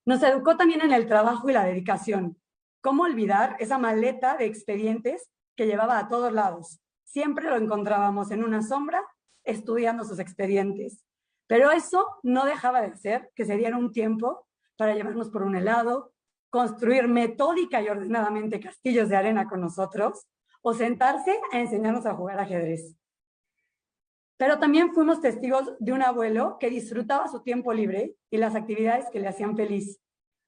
Nos educó también en el trabajo y la dedicación. ¿Cómo olvidar esa maleta de expedientes que llevaba a todos lados? Siempre lo encontrábamos en una sombra estudiando sus expedientes. Pero eso no dejaba de hacer que se diera un tiempo para llevarnos por un helado, construir metódica y ordenadamente castillos de arena con nosotros o sentarse a enseñarnos a jugar ajedrez. Pero también fuimos testigos de un abuelo que disfrutaba su tiempo libre y las actividades que le hacían feliz.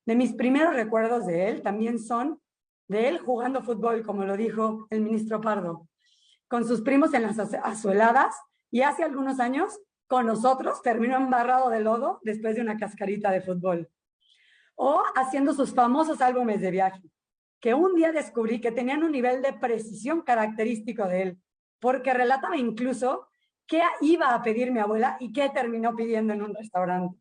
De mis primeros recuerdos de él también son de él jugando fútbol, como lo dijo el ministro Pardo, con sus primos en las azueladas, y hace algunos años con nosotros terminó embarrado de lodo después de una cascarita de fútbol. O haciendo sus famosos álbumes de viaje, que un día descubrí que tenían un nivel de precisión característico de él, porque relataba incluso qué iba a pedir mi abuela y qué terminó pidiendo en un restaurante.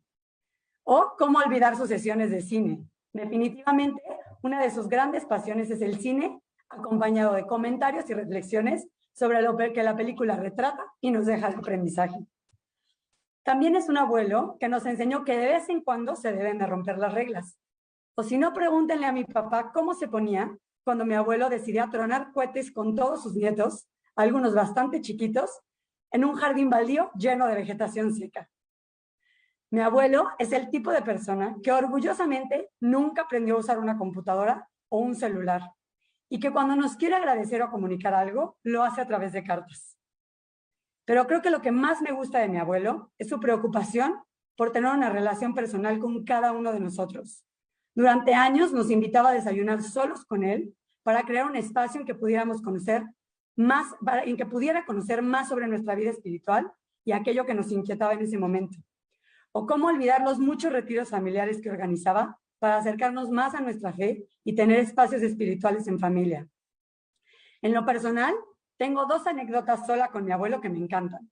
O cómo olvidar sus sesiones de cine. Definitivamente, una de sus grandes pasiones es el cine, acompañado de comentarios y reflexiones sobre lo que la película retrata y nos deja de aprendizaje. También es un abuelo que nos enseñó que de vez en cuando se deben de romper las reglas. O si no, pregúntenle a mi papá cómo se ponía cuando mi abuelo decidió tronar cohetes con todos sus nietos, algunos bastante chiquitos, en un jardín baldío lleno de vegetación seca. Mi abuelo es el tipo de persona que orgullosamente nunca aprendió a usar una computadora o un celular y que cuando nos quiere agradecer o comunicar algo, lo hace a través de cartas. Pero creo que lo que más me gusta de mi abuelo es su preocupación por tener una relación personal con cada uno de nosotros. Durante años nos invitaba a desayunar solos con él para crear un espacio en que pudiéramos conocer más, en que pudiera conocer más sobre nuestra vida espiritual y aquello que nos inquietaba en ese momento. O cómo olvidar los muchos retiros familiares que organizaba para acercarnos más a nuestra fe y tener espacios espirituales en familia. En lo personal, tengo 2 anécdotas sola con mi abuelo que me encantan.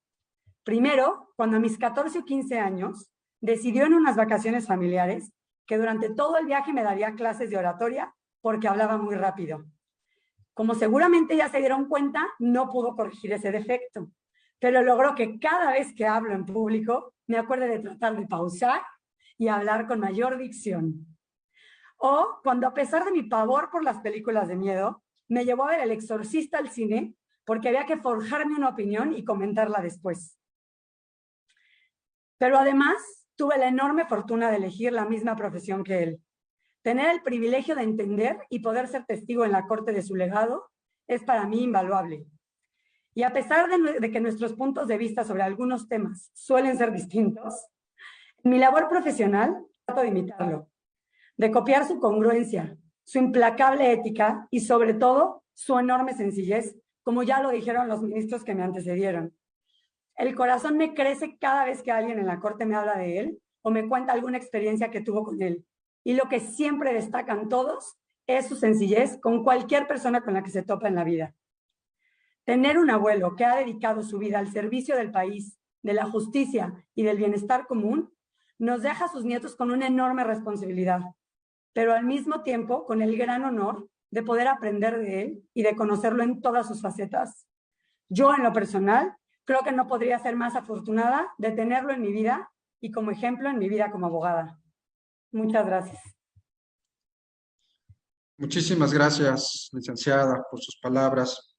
Primero, cuando a mis 14 o 15 años, decidió en unas vacaciones familiares que durante todo el viaje me daría clases de oratoria porque hablaba muy rápido. Como seguramente ya se dieron cuenta, no pudo corregir ese defecto, pero logró que cada vez que hablo en público me acuerde de tratar de pausar y hablar con mayor dicción. O cuando, a pesar de mi pavor por las películas de miedo, me llevó a ver El Exorcista al cine porque había que forjarme una opinión y comentarla después. Pero además, tuve la enorme fortuna de elegir la misma profesión que él. Tener el privilegio de entender y poder ser testigo en la corte de su legado es para mí invaluable. Y a pesar de que nuestros puntos de vista sobre algunos temas suelen ser distintos, en mi labor profesional trato de imitarlo, de copiar su congruencia, su implacable ética y sobre todo su enorme sencillez, como ya lo dijeron los ministros que me antecedieron. El corazón me crece cada vez que alguien en la corte me habla de él o me cuenta alguna experiencia que tuvo con él. Y lo que siempre destacan todos es su sencillez con cualquier persona con la que se topa en la vida. Tener un abuelo que ha dedicado su vida al servicio del país, de la justicia y del bienestar común, nos deja a sus nietos con una enorme responsabilidad, pero al mismo tiempo con el gran honor de poder aprender de él y de conocerlo en todas sus facetas. Yo, en lo personal, creo que no podría ser más afortunada de tenerlo en mi vida y como ejemplo en mi vida como abogada. Muchas gracias. Muchísimas gracias, licenciada, por sus palabras.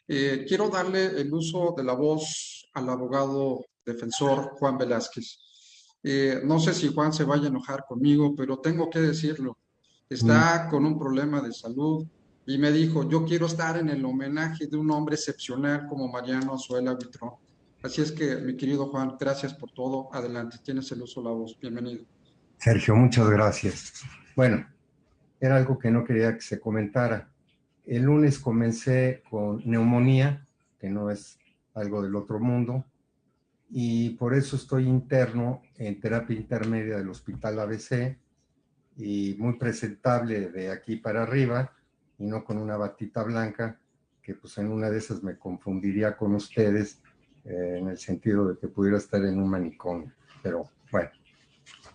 Quiero darle el uso de la voz al abogado defensor Juan Velázquez. No sé si Juan se vaya a enojar conmigo, pero tengo que decirlo. Está con un problema de salud y me dijo, yo quiero estar en el homenaje de un hombre excepcional como Mariano Azuela Huitrón. Así es que, mi querido Juan, gracias por todo. Adelante, tienes el uso de la voz. Bienvenido. Sergio, muchas gracias. Bueno, era algo que no quería que se comentara. El lunes comencé con neumonía, que no es algo del otro mundo, y por eso estoy interno en terapia intermedia del Hospital ABC y muy presentable de aquí para arriba y no con una batita blanca que pues en una de esas me confundiría con ustedes en el sentido de que pudiera estar en un manicomio. Pero bueno,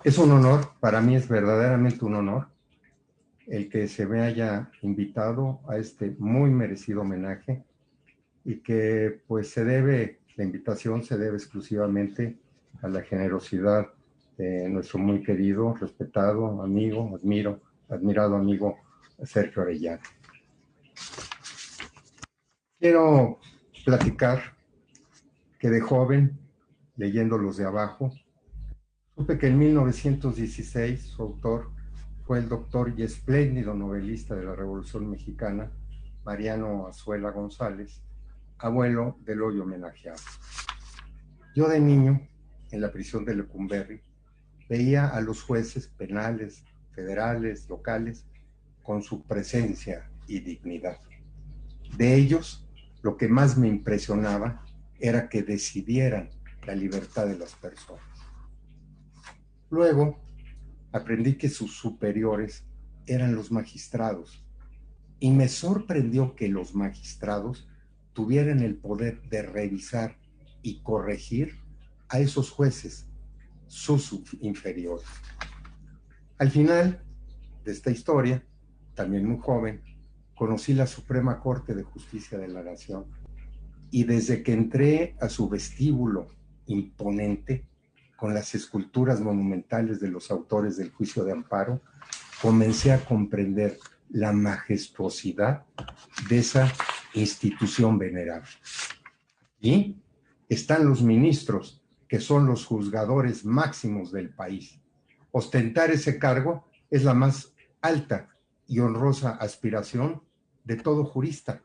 es un honor, para mí es verdaderamente un honor el que se me haya invitado a este muy merecido homenaje y que pues la invitación se debe exclusivamente a la generosidad nuestro muy querido, respetado amigo, admirado amigo Sergio Arellano. Quiero platicar que de joven, leyendo los de abajo, supe que en 1916 su autor fue el doctor y espléndido novelista de la Revolución Mexicana, Mariano Azuela González, abuelo del hoy homenajeado. Yo de niño, en la prisión de Lecumberri, veía a los jueces penales, federales, locales, con su presencia y dignidad. De ellos, lo que más me impresionaba era que decidieran la libertad de las personas. Luego, aprendí que sus superiores eran los magistrados y me sorprendió que los magistrados tuvieran el poder de revisar y corregir a esos jueces, sus inferiores. Al final de esta historia, también muy joven, conocí la Suprema Corte de Justicia de la Nación y desde que entré a su vestíbulo imponente, con las esculturas monumentales de los autores del juicio de amparo, comencé a comprender la majestuosidad de esa institución venerable. Y están los ministros, que son los juzgadores máximos del país. Ostentar ese cargo es la más alta y honrosa aspiración de todo jurista.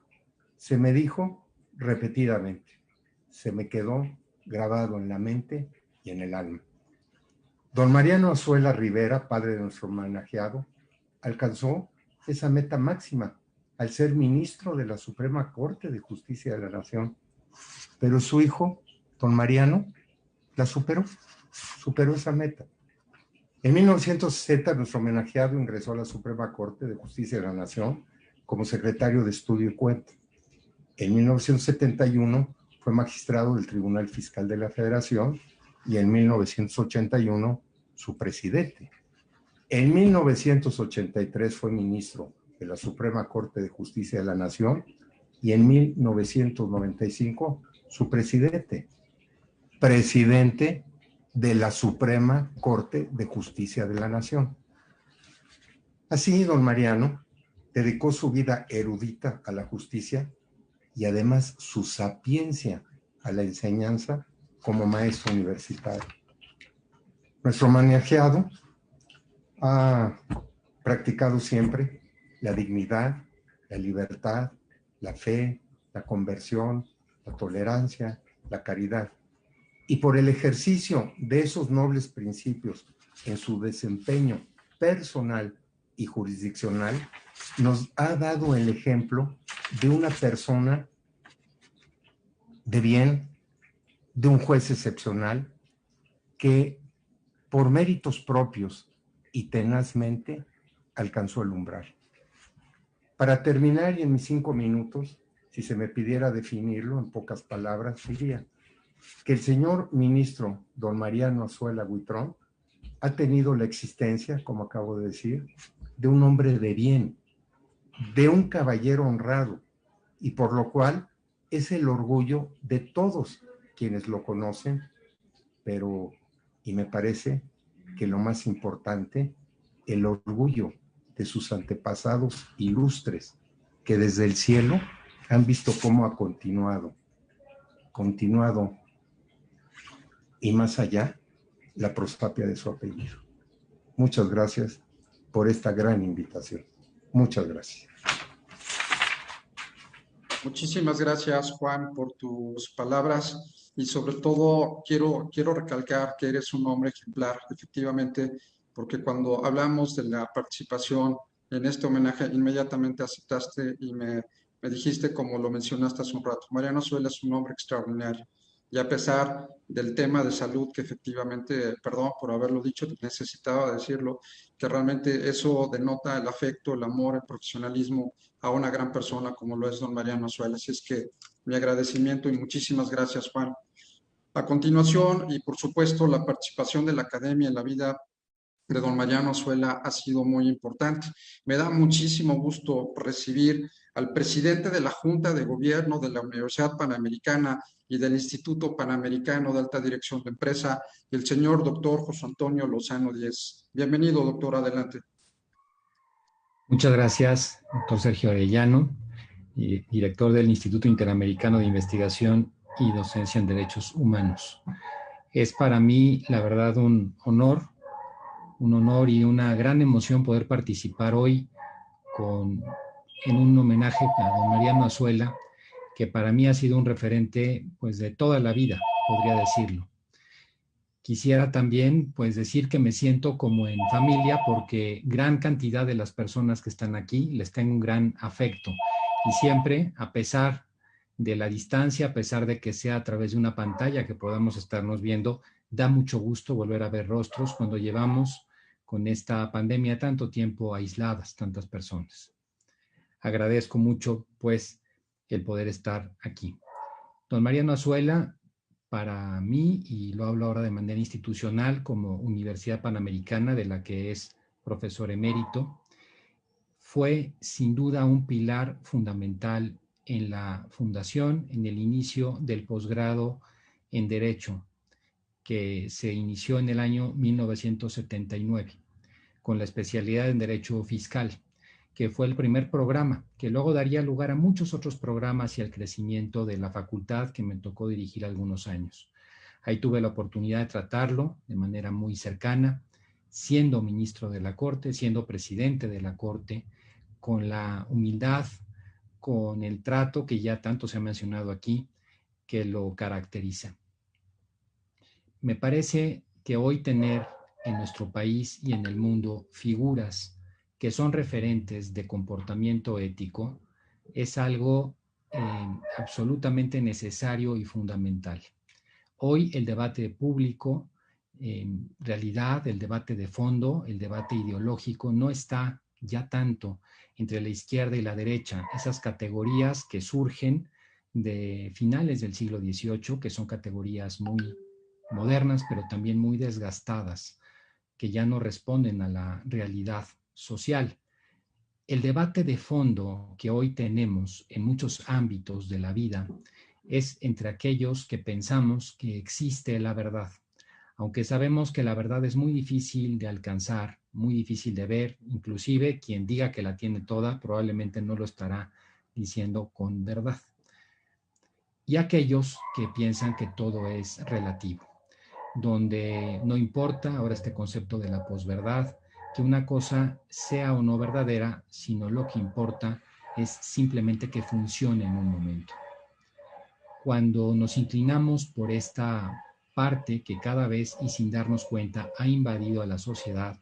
Se me dijo repetidamente, se me quedó grabado en la mente y en el alma. Don Mariano Azuela Rivera, padre de nuestro homenajeado, alcanzó esa meta máxima al ser ministro de la Suprema Corte de Justicia de la Nación. Pero su hijo, don Mariano, la superó esa meta. En 1960, nuestro homenajeado ingresó a la Suprema Corte de Justicia de la Nación como secretario de Estudio y Cuenta. En 1971 fue magistrado del Tribunal Fiscal de la Federación y en 1981 su presidente. En 1983 fue ministro de la Suprema Corte de Justicia de la Nación y en 1995 su presidente de la Suprema Corte de Justicia de la Nación. Así, don Mariano dedicó su vida erudita a la justicia y además su sapiencia a la enseñanza como maestro universitario. Nuestro homenajeado ha practicado siempre la dignidad, la libertad, la fe, la conversión, la tolerancia, la caridad. Y por el ejercicio de esos nobles principios en su desempeño personal y jurisdiccional, nos ha dado el ejemplo de una persona de bien, de un juez excepcional que por méritos propios y tenazmente alcanzó el umbral. Para terminar, y en mis 5 minutos, si se me pidiera definirlo en pocas palabras, diría que el señor ministro don Mariano Azuela Huitrón ha tenido la existencia, como acabo de decir, de un hombre de bien, de un caballero honrado, y por lo cual es el orgullo de todos quienes lo conocen, pero, y me parece que lo más importante, el orgullo de sus antepasados ilustres, que desde el cielo han visto cómo ha continuado y más allá la prosapia de su apellido. Muchas gracias por esta gran invitación. Muchas gracias. Muchísimas gracias, Juan, por tus palabras y sobre todo quiero recalcar que eres un hombre ejemplar, efectivamente, porque cuando hablamos de la participación en este homenaje, inmediatamente aceptaste y me dijiste, como lo mencionaste hace un rato, Mariano Azuela es un hombre extraordinario. Y a pesar del tema de salud, que efectivamente, perdón por haberlo dicho, necesitaba decirlo, que realmente eso denota el afecto, el amor, el profesionalismo a una gran persona como lo es don Mariano Azuela. Así es que mi agradecimiento y muchísimas gracias, Juan. A continuación, y por supuesto, la participación de la academia en la vida de don Mariano Azuela ha sido muy importante. Me da muchísimo gusto recibir al presidente de la Junta de Gobierno de la Universidad Panamericana y del Instituto Panamericano de Alta Dirección de Empresa, el señor doctor José Antonio Lozano Díez. Bienvenido, doctor, adelante. Muchas gracias, doctor Sergio Arellano, director del Instituto Interamericano de Investigación y Docencia en Derechos Humanos. Es para mí, la verdad, un honor y una gran emoción poder participar hoy en un homenaje a don Mariano Azuela, que para mí ha sido un referente pues, de toda la vida, podría decirlo. Quisiera también pues, decir que me siento como en familia porque gran cantidad de las personas que están aquí les tengo un gran afecto y siempre, a pesar de la distancia, a pesar de que sea a través de una pantalla que podamos estarnos viendo, da mucho gusto volver a ver rostros cuando llevamos con esta pandemia tanto tiempo aisladas, tantas personas. Agradezco mucho, pues, el poder estar aquí. Don Mariano Azuela, para mí, y lo hablo ahora de manera institucional como Universidad Panamericana, de la que es profesor emérito, fue sin duda un pilar fundamental en la fundación, en el inicio del posgrado en Derecho, que se inició en el año 1979, con la especialidad en Derecho Fiscal, que fue el primer programa, que luego daría lugar a muchos otros programas y al crecimiento de la facultad que me tocó dirigir algunos años. Ahí tuve la oportunidad de tratarlo de manera muy cercana, siendo ministro de la Corte, siendo presidente de la Corte, con la humildad, con el trato que ya tanto se ha mencionado aquí, que lo caracteriza. Me parece que hoy tener en nuestro país y en el mundo figuras que son referentes de comportamiento ético es algo absolutamente necesario y fundamental. Hoy el debate público, en realidad el debate de fondo, el debate ideológico no está ya tanto entre la izquierda y la derecha, esas categorías que surgen de finales del siglo XVIII, que son categorías muy modernas, pero también muy desgastadas, que ya no responden a la realidad social. El debate de fondo que hoy tenemos en muchos ámbitos de la vida es entre aquellos que pensamos que existe la verdad, aunque sabemos que la verdad es muy difícil de alcanzar, muy difícil de ver, inclusive quien diga que la tiene toda probablemente no lo estará diciendo con verdad. Y aquellos que piensan que todo es relativo, donde no importa ahora este concepto de la posverdad, que una cosa sea o no verdadera, sino lo que importa es simplemente que funcione en un momento. Cuando nos inclinamos por esta parte que cada vez y sin darnos cuenta ha invadido a la sociedad,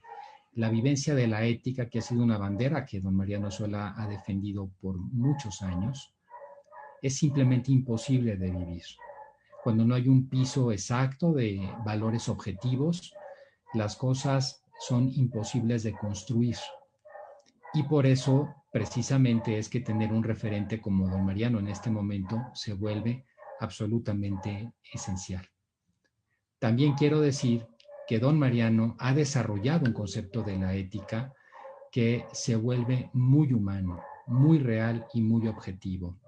la vivencia de la ética, que ha sido una bandera que don Mariano Azuela ha defendido por muchos años, es simplemente imposible de vivir. Cuando no hay un piso exacto de valores objetivos, las cosas son imposibles de construir. Y por eso, precisamente, es que tener un referente como don Mariano en este momento se vuelve absolutamente esencial. También quiero decir que don Mariano ha desarrollado un concepto de la ética que se vuelve muy humano, muy real y muy objetivo.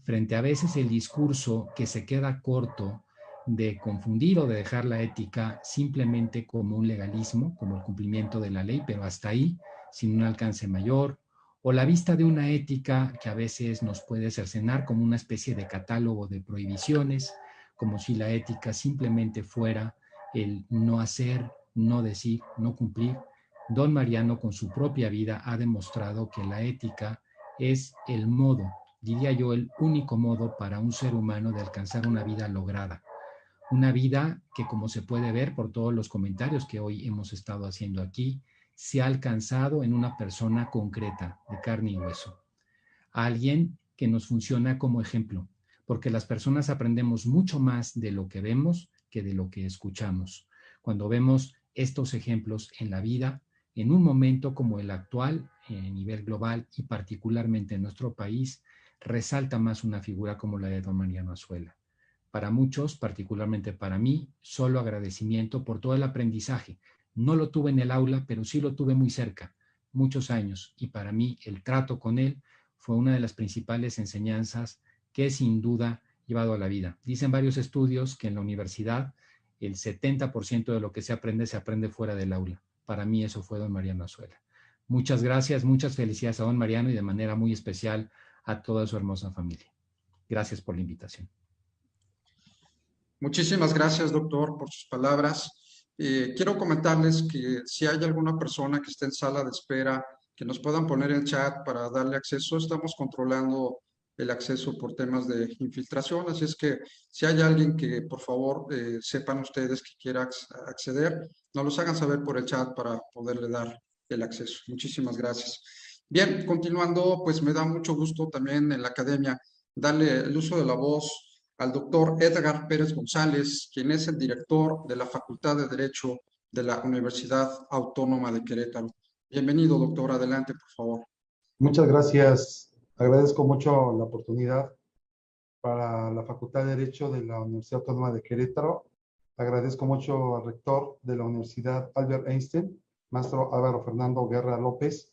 Frente a veces el discurso que se queda corto de confundir o de dejar la ética simplemente como un legalismo, como el cumplimiento de la ley, pero hasta ahí, sin un alcance mayor, o la vista de una ética que a veces nos puede cercenar como una especie de catálogo de prohibiciones, como si la ética simplemente fuera el no hacer, no decir, no cumplir. Don Mariano, con su propia vida, ha demostrado que la ética es el modo, diría yo, el único modo para un ser humano de alcanzar una vida lograda. Una vida que, como se puede ver por todos los comentarios que hoy hemos estado haciendo aquí, se ha alcanzado en una persona concreta, de carne y hueso. Alguien que nos funciona como ejemplo, porque las personas aprendemos mucho más de lo que vemos que de lo que escuchamos. Cuando vemos estos ejemplos en la vida, en un momento como el actual, a nivel global y particularmente en nuestro país, resalta más una figura como la de don Mariano Azuela. Para muchos, particularmente para mí, solo agradecimiento por todo el aprendizaje. No lo tuve en el aula, pero sí lo tuve muy cerca, muchos años, y para mí el trato con él fue una de las principales enseñanzas que sin duda he llevado a la vida. Dicen varios estudios que en la universidad el 70% de lo que se aprende fuera del aula. Para mí eso fue don Mariano Azuela. Muchas gracias, muchas felicidades a don Mariano y de manera muy especial a toda su hermosa familia. Gracias por la invitación. Muchísimas gracias, doctor, por sus palabras. Quiero comentarles que si hay alguna persona que esté en sala de espera, que nos puedan poner en chat para darle acceso. Estamos controlando el acceso por temas de infiltración, así es que si hay alguien que, por favor, sepan ustedes que quiera acceder, nos los hagan saber por el chat para poderle dar el acceso. Muchísimas gracias. Bien, continuando, pues me da mucho gusto también en la academia darle el uso de la voz al doctor Edgar Pérez González, quien es el director de la Facultad de Derecho de la Universidad Autónoma de Querétaro. Bienvenido, doctor. Adelante, por favor. Muchas gracias. Agradezco mucho la oportunidad para la Facultad de Derecho de la Universidad Autónoma de Querétaro. Agradezco mucho al rector de la Universidad Albert Einstein, maestro Álvaro Fernando Guerra López,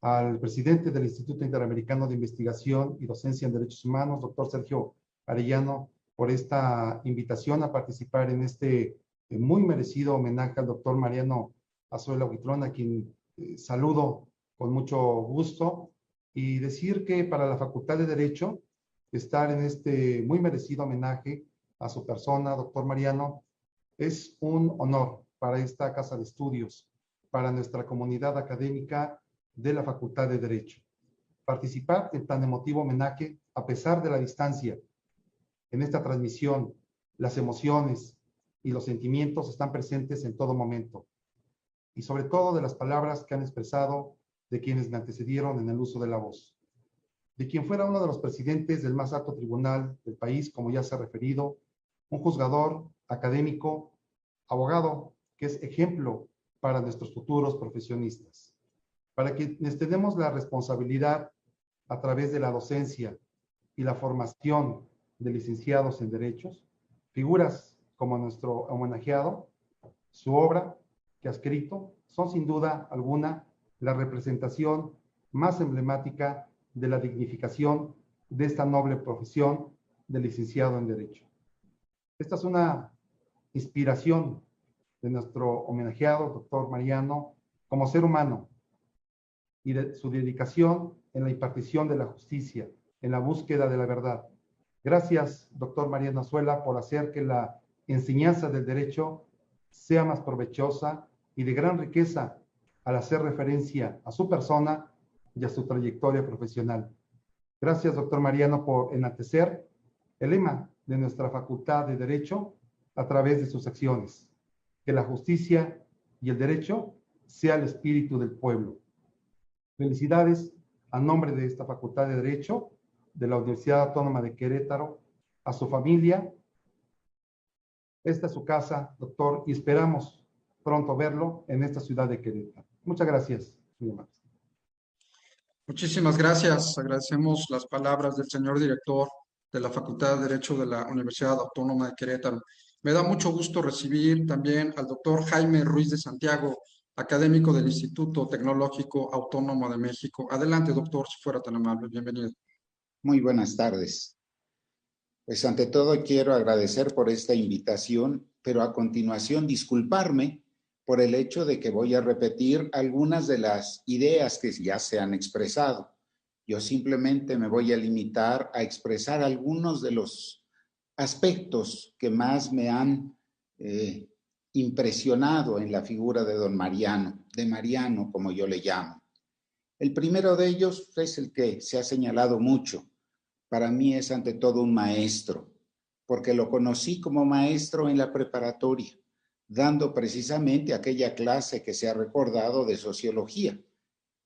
al presidente del Instituto Interamericano de Investigación y Docencia en Derechos Humanos, doctor Sergio Arellano, por esta invitación a participar en este muy merecido homenaje al doctor Mariano Azuela Huitrón, a quien saludo con mucho gusto, y decir que para la Facultad de Derecho, estar en este muy merecido homenaje a su persona, doctor Mariano, es un honor para esta casa de estudios, para nuestra comunidad académica de la Facultad de Derecho. Participar en tan emotivo homenaje, a pesar de la distancia, en esta transmisión, las emociones y los sentimientos están presentes en todo momento. Y sobre todo de las palabras que han expresado de quienes me antecedieron en el uso de la voz. De quien fuera uno de los presidentes del más alto tribunal del país, como ya se ha referido, un juzgador, académico, abogado, que es ejemplo para nuestros futuros profesionistas. Para quienes tenemos la responsabilidad a través de la docencia y la formación de licenciados en derechos, figuras como nuestro homenajeado, su obra que ha escrito, son sin duda alguna la representación más emblemática de la dignificación de esta noble profesión de licenciado en Derecho. Esta es una inspiración de nuestro homenajeado, doctor Mariano, como ser humano, y de su dedicación en la impartición de la justicia, en la búsqueda de la verdad. Gracias, doctor Mariano Azuela, por hacer que la enseñanza del derecho sea más provechosa y de gran riqueza al hacer referencia a su persona y a su trayectoria profesional. Gracias, doctor Mariano, por enaltecer el lema de nuestra Facultad de Derecho a través de sus acciones. Que la justicia y el derecho sea el espíritu del pueblo. Felicidades a nombre de esta Facultad de Derecho de la Universidad Autónoma de Querétaro, a su familia. Esta es su casa, doctor, y esperamos pronto verlo en esta ciudad de Querétaro. Muchas gracias. Muchísimas gracias. Agradecemos las palabras del señor director de la Facultad de Derecho de la Universidad Autónoma de Querétaro. Me da mucho gusto recibir también al doctor Jaime Ruiz de Santiago, académico del Instituto Tecnológico Autónomo de México. Adelante, doctor, si fuera tan amable. Bienvenido. Muy buenas tardes. Pues ante todo quiero agradecer por esta invitación, pero a continuación disculparme por el hecho de que voy a repetir algunas de las ideas que ya se han expresado. Yo simplemente me voy a limitar a expresar algunos de los aspectos que más me han impresionado en la figura de don Mariano, de Mariano como yo le llamo. El primero de ellos es el que se ha señalado mucho. Para mí es ante todo un maestro, porque lo conocí como maestro en la preparatoria, dando precisamente aquella clase que se ha recordado de sociología,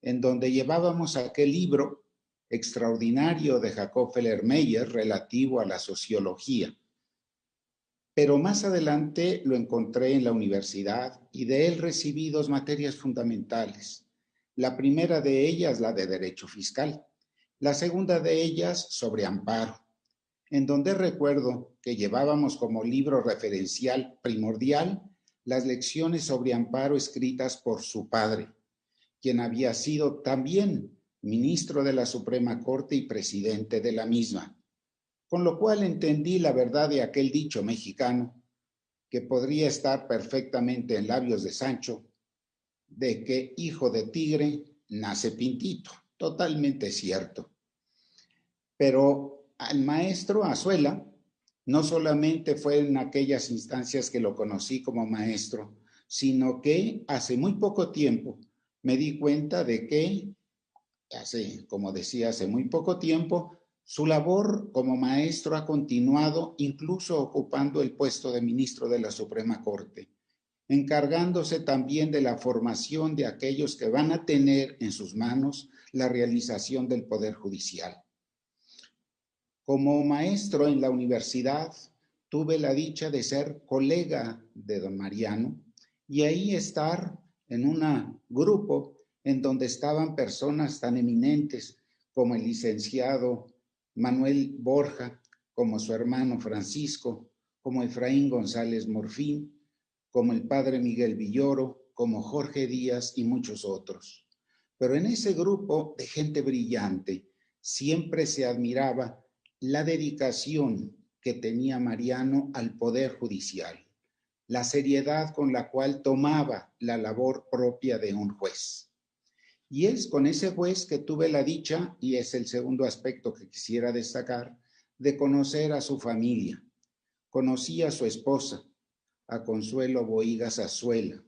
en donde llevábamos aquel libro extraordinario de Jacob Fellermeyer relativo a la sociología. Pero más adelante lo encontré en la universidad y de él recibí dos materias fundamentales. La primera de ellas, la de Derecho Fiscal. La segunda de ellas, sobre amparo, en donde recuerdo que llevábamos como libro referencial primordial las lecciones sobre amparo escritas por su padre, quien había sido también ministro de la Suprema Corte y presidente de la misma, con lo cual entendí la verdad de aquel dicho mexicano que podría estar perfectamente en labios de Sancho, de que hijo de tigre nace pintito. Totalmente cierto. Pero al maestro Azuela no solamente fue en aquellas instancias que lo conocí como maestro, sino que hace muy poco tiempo me di cuenta de que, como decía, hace muy poco tiempo, su labor como maestro ha continuado incluso ocupando el puesto de ministro de la Suprema Corte, encargándose también de la formación de aquellos que van a tener en sus manos la realización del Poder Judicial. Como maestro en la universidad, tuve la dicha de ser colega de don Mariano y ahí estar en un grupo en donde estaban personas tan eminentes como el licenciado Manuel Borja, como su hermano Francisco, como Efraín González Morfín, como el padre Miguel Villoro, como Jorge Díaz y muchos otros. Pero en ese grupo de gente brillante siempre se admiraba la dedicación que tenía Mariano al Poder Judicial, la seriedad con la cual tomaba la labor propia de un juez. Y es con ese juez que tuve la dicha, y es el segundo aspecto que quisiera destacar, de conocer a su familia. Conocí a su esposa, a Consuelo Bohigas Azuela,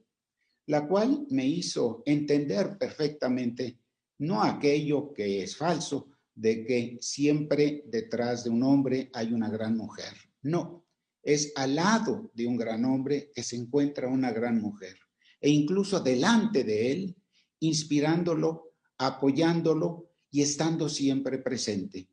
la cual me hizo entender perfectamente no aquello que es falso, de que siempre detrás de un hombre hay una gran mujer. No, es al lado de un gran hombre que se encuentra una gran mujer, e incluso delante de él, inspirándolo, apoyándolo y estando siempre presente.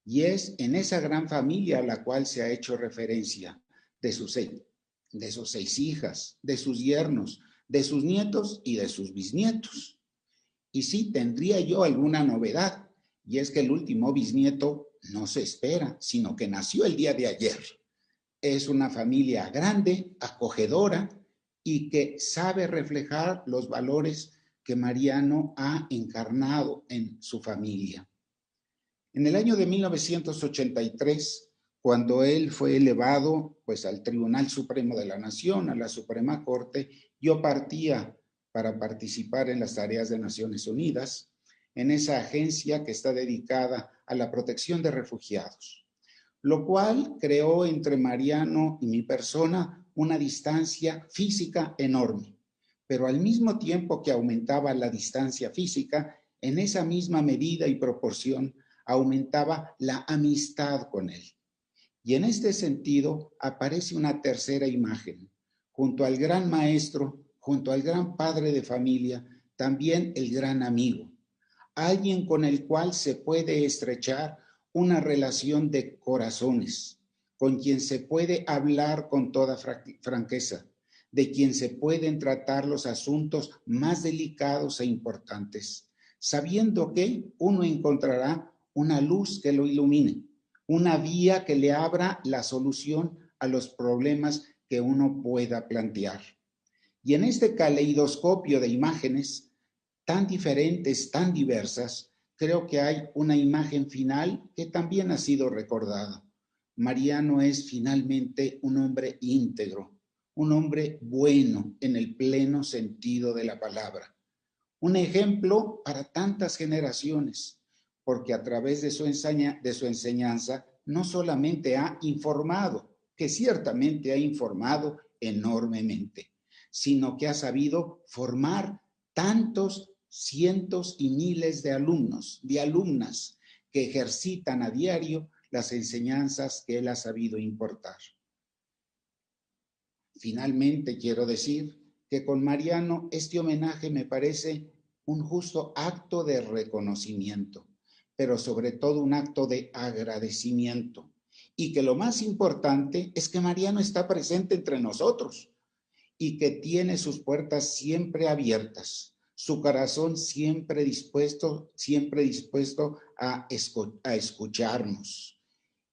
Y es en esa gran familia a la cual se ha hecho referencia de sus 6 hijas, de sus yernos, de sus nietos y de sus bisnietos. Y sí, tendría yo alguna novedad, y es que el último bisnieto no se espera, sino que nació el día de ayer. Es una familia grande, acogedora, y que sabe reflejar los valores que Mariano ha encarnado en su familia. En el año de 1983, cuando él fue elevado pues, al Tribunal Supremo de la Nación, a la Suprema Corte, yo partía para participar en las tareas de Naciones Unidas, en esa agencia que está dedicada a la protección de refugiados, lo cual creó entre Mariano y mi persona una distancia física enorme, pero al mismo tiempo que aumentaba la distancia física, en esa misma medida y proporción aumentaba la amistad con él. Y en este sentido aparece una tercera imagen, junto al gran maestro, junto al gran padre de familia, también el gran amigo, alguien con el cual se puede estrechar una relación de corazones, con quien se puede hablar con toda franqueza, de quien se pueden tratar los asuntos más delicados e importantes, sabiendo que uno encontrará una luz que lo ilumine, una vía que le abra la solución a los problemas que uno pueda plantear. Y en este caleidoscopio de imágenes tan diferentes, tan diversas, creo que hay una imagen final que también ha sido recordada. Mariano es finalmente un hombre íntegro, un hombre bueno en el pleno sentido de la palabra. Un ejemplo para tantas generaciones, porque a través de su enseñanza no solamente ha informado, que ciertamente ha informado enormemente, sino que ha sabido formar tantos cientos y miles de alumnos, de alumnas que ejercitan a diario las enseñanzas que él ha sabido importar. Finalmente, quiero decir que con Mariano este homenaje me parece un justo acto de reconocimiento, pero sobre todo un acto de agradecimiento. Y que lo más importante es que Mariano está presente entre nosotros y que tiene sus puertas siempre abiertas, su corazón siempre dispuesto a escucharnos.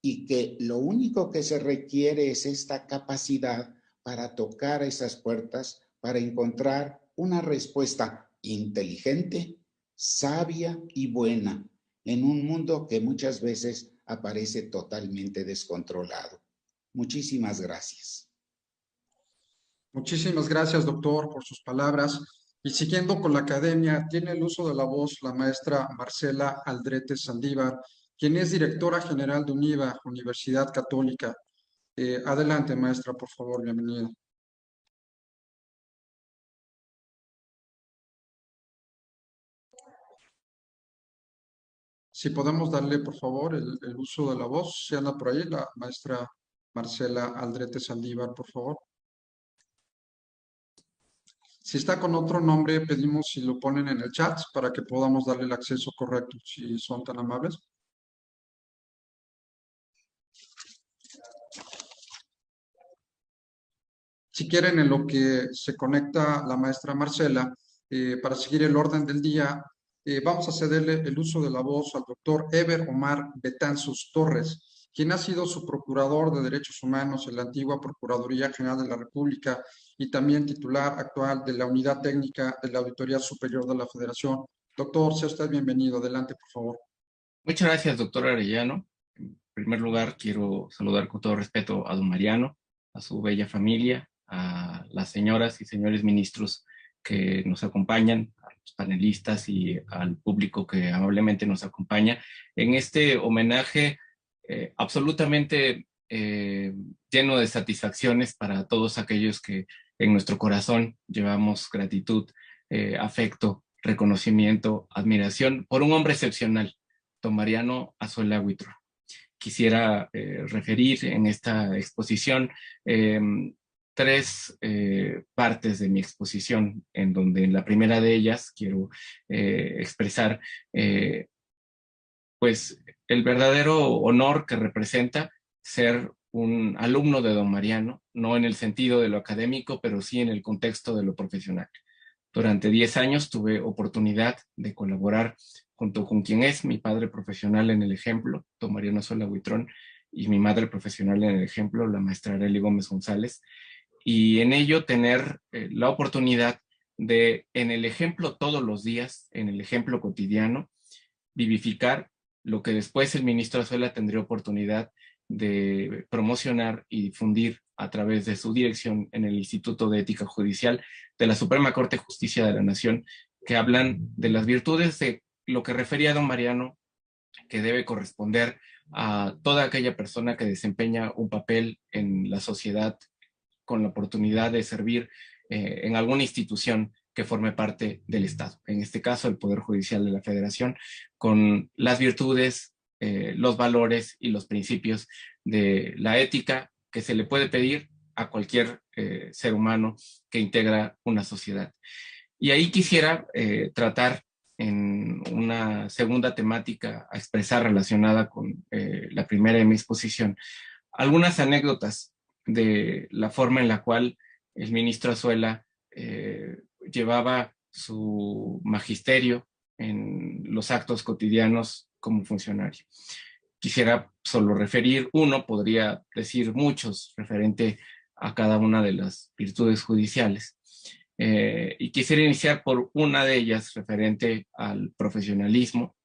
Y que lo único que se requiere es esta capacidad para tocar esas puertas, para encontrar una respuesta inteligente, sabia y buena en un mundo que muchas veces aparece totalmente descontrolado. Muchísimas gracias. Muchísimas gracias, doctor, por sus palabras. Y siguiendo con la academia, tiene el uso de la voz la maestra Marcela Aldrete Saldívar, quien es directora general de UNIVA, Universidad Católica. Adelante, maestra, por favor, bienvenida. Si podemos darle, por favor, el uso de la voz, si anda por ahí, la maestra Marcela Aldrete Saldívar, por favor. Si está con otro nombre, pedimos si lo ponen en el chat para que podamos darle el acceso correcto, si son tan amables. Si quieren, en lo que se conecta la maestra Marcela, para seguir el orden del día, vamos a cederle el uso de la voz al doctor Eber Omar Betanzos Torres, quien ha sido su procurador de Derechos Humanos en la antigua Procuraduría General de la República y también titular actual de la Unidad Técnica de la Auditoría Superior de la Federación. Doctor, sea usted bienvenido. Adelante, por favor. Muchas gracias, doctor Arellano. En primer lugar, quiero saludar con todo respeto a don Mariano, a su bella familia, a las señoras y señores ministros que nos acompañan, a los panelistas y al público que amablemente nos acompaña en este homenaje absolutamente lleno de satisfacciones para todos aquellos que en nuestro corazón llevamos gratitud, afecto, reconocimiento, admiración por un hombre excepcional, don Mariano Azuela Huitrón. Quisiera referir en esta exposición tres partes de mi exposición, en donde en la primera de ellas quiero expresar pues el verdadero honor que representa ser un alumno de don Mariano, no en el sentido de lo académico, pero sí en el contexto de lo profesional. Durante 10 años tuve oportunidad de colaborar junto con quien es mi padre profesional en el ejemplo, don Mariano Azuela Huitrón, y mi madre profesional en el ejemplo, la maestra Arely Gómez González, y en ello tener la oportunidad de, en el ejemplo todos los días, en el ejemplo cotidiano, vivificar lo que después el ministro Azuela tendría oportunidad de promocionar y difundir a través de su dirección en el Instituto de Ética Judicial de la Suprema Corte de Justicia de la Nación, que hablan de las virtudes de lo que refería don Mariano, que debe corresponder a toda aquella persona que desempeña un papel en la sociedad con la oportunidad de servir en alguna institución que forme parte del Estado. En este caso, el Poder Judicial de la Federación, con las virtudes, los valores y los principios de la ética que se le puede pedir a cualquier ser humano que integra una sociedad. Y ahí quisiera tratar en una segunda temática a expresar relacionada con la primera de mi exposición, algunas anécdotas de la forma en la cual el ministro Azuela llevaba su magisterio en los actos cotidianos como funcionario. Quisiera solo referir uno, podría decir muchos, referente a cada una de las virtudes judiciales. Y quisiera iniciar por una de ellas, referente al profesionalismo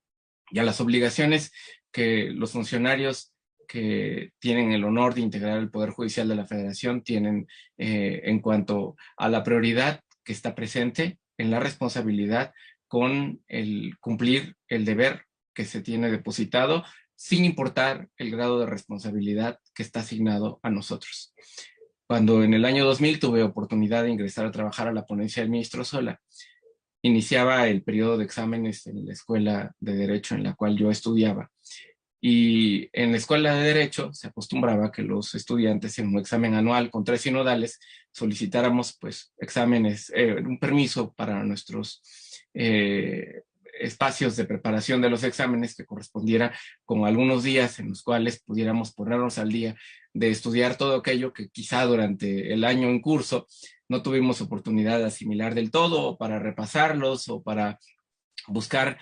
y a las obligaciones que los funcionarios que tienen el honor de integrar el Poder Judicial de la Federación tienen en cuanto a la prioridad que está presente en la responsabilidad con el cumplir el deber que se tiene depositado, sin importar el grado de responsabilidad que está asignado a nosotros. Cuando en el año 2000 tuve oportunidad de ingresar a trabajar a la ponencia del ministro Azuela, iniciaba el periodo de exámenes en la escuela de Derecho en la cual yo estudiaba. Y en la escuela de Derecho se acostumbraba que los estudiantes en un examen anual con 3 sinodales solicitáramos pues exámenes, un permiso para nuestros espacios de preparación de los exámenes que correspondiera con algunos días en los cuales pudiéramos ponernos al día de estudiar todo aquello que quizá durante el año en curso no tuvimos oportunidad de asimilar del todo, o para repasarlos o para buscar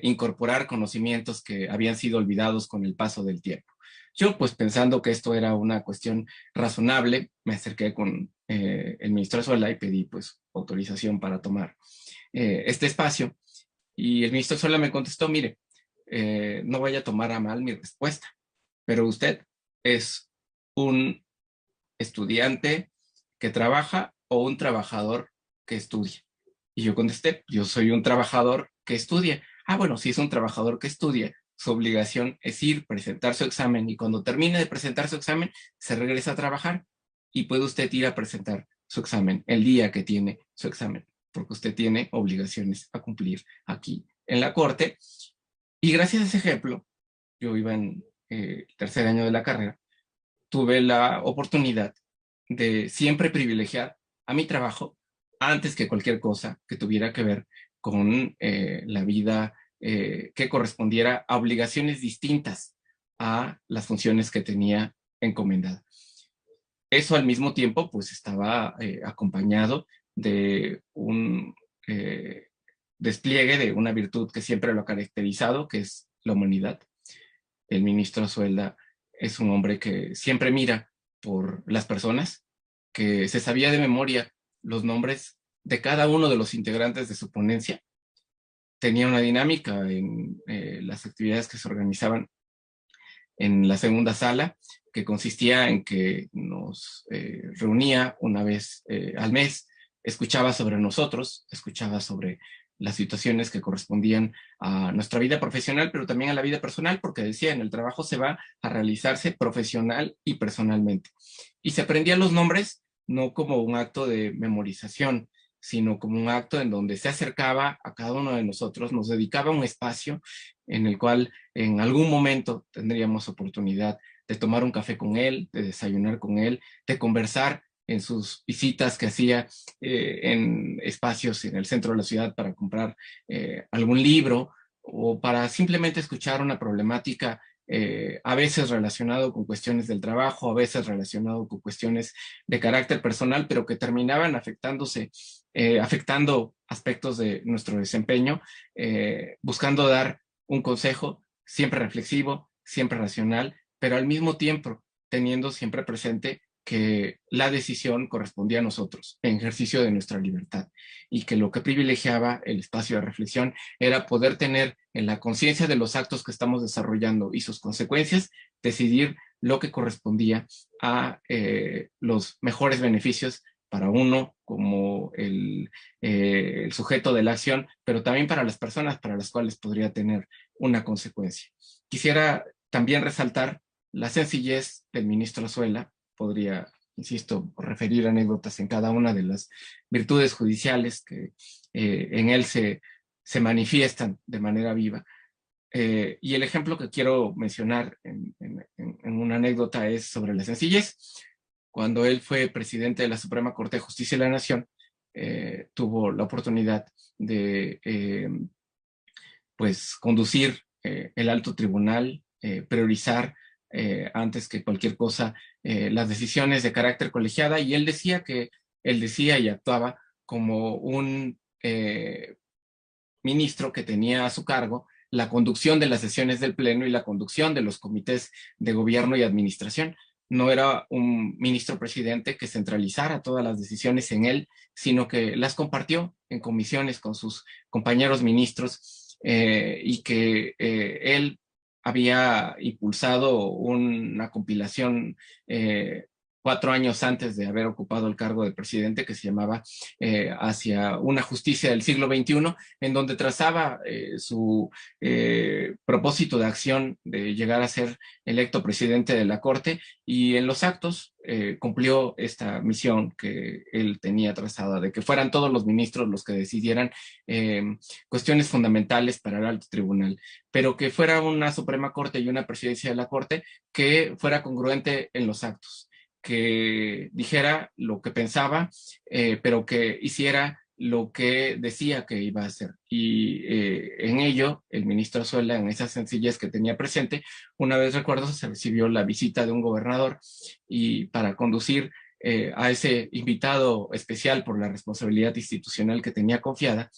incorporar conocimientos que habían sido olvidados con el paso del tiempo. Yo, pues pensando que esto era una cuestión razonable, me acerqué con el ministro Azuela y pedí pues autorización para tomar este espacio. Y el ministro Azuela me contestó, mire, no vaya a tomar a mal mi respuesta, pero usted es un estudiante que trabaja o un trabajador que estudia. Y yo contesté, yo soy un trabajador que estudia. Ah, bueno, si es un trabajador que estudia, su obligación es ir, presentar su examen, y cuando termine de presentar su examen, se regresa a trabajar y puede usted ir a presentar su examen el día que tiene su examen, porque usted tiene obligaciones a cumplir aquí en la Corte. Y gracias a ese ejemplo, yo iba en el tercer año de la carrera, tuve la oportunidad de siempre privilegiar a mi trabajo antes que cualquier cosa que tuviera que ver con la vida que correspondiera a obligaciones distintas a las funciones que tenía encomendada. Eso al mismo tiempo pues estaba acompañado de un despliegue de una virtud que siempre lo ha caracterizado, que es la humanidad. El ministro Azuela es un hombre que siempre mira por las personas, que se sabía de memoria los nombres de cada uno de los integrantes de su ponencia. Tenía una dinámica en las actividades que se organizaban en la segunda sala, que consistía en que nos reunía una vez al mes, escuchaba sobre nosotros, escuchaba sobre las situaciones que correspondían a nuestra vida profesional, pero también a la vida personal, porque decía, en el trabajo se va a realizarse profesional y personalmente. Y se aprendían los nombres no como un acto de memorización, sino como un acto en donde se acercaba a cada uno de nosotros, nos dedicaba un espacio en el cual en algún momento tendríamos oportunidad de tomar un café con él, de desayunar con él, de conversar en sus visitas que hacía en espacios en el centro de la ciudad para comprar algún libro o para simplemente escuchar una problemática a veces relacionado con cuestiones del trabajo, a veces relacionado con cuestiones de carácter personal, pero que terminaban afectando aspectos de nuestro desempeño, buscando dar un consejo siempre reflexivo, siempre racional, pero al mismo tiempo teniendo siempre presente que la decisión correspondía a nosotros, en ejercicio de nuestra libertad, y que lo que privilegiaba el espacio de reflexión era poder tener en la conciencia de los actos que estamos desarrollando y sus consecuencias, decidir lo que correspondía a los mejores beneficios para uno como el sujeto de la acción, pero también para las personas para las cuales podría tener una consecuencia. Quisiera también resaltar la sencillez del ministro Azuela. Podría, insisto, referir anécdotas en cada una de las virtudes judiciales que en él se manifiestan de manera viva. Y el ejemplo que quiero mencionar en una anécdota es sobre la sencillez. Cuando él fue presidente de la Suprema Corte de Justicia de la Nación, tuvo la oportunidad de pues conducir el alto tribunal, priorizar antes que cualquier cosa las decisiones de carácter colegiada, y él decía y actuaba como un ministro que tenía a su cargo la conducción de las sesiones del Pleno y la conducción de los comités de gobierno y administración. No era un ministro presidente que centralizara todas las decisiones en él, sino que las compartió en comisiones con sus compañeros ministros y que él había impulsado una compilación 4 años antes de haber ocupado el cargo de presidente, que se llamaba Hacia una justicia del siglo XXI, en donde trazaba su propósito de acción de llegar a ser electo presidente de la Corte, y en los actos cumplió esta misión que él tenía trazada, de que fueran todos los ministros los que decidieran cuestiones fundamentales para el alto tribunal, pero que fuera una Suprema Corte y una presidencia de la Corte que fuera congruente en los actos, que dijera lo que pensaba, pero que hiciera lo que decía que iba a hacer. Y en ello, el ministro Azuela, en esa sencillez que tenía presente, una vez recuerdo, se recibió la visita de un gobernador, y para conducir a ese invitado especial por la responsabilidad institucional que tenía confiada,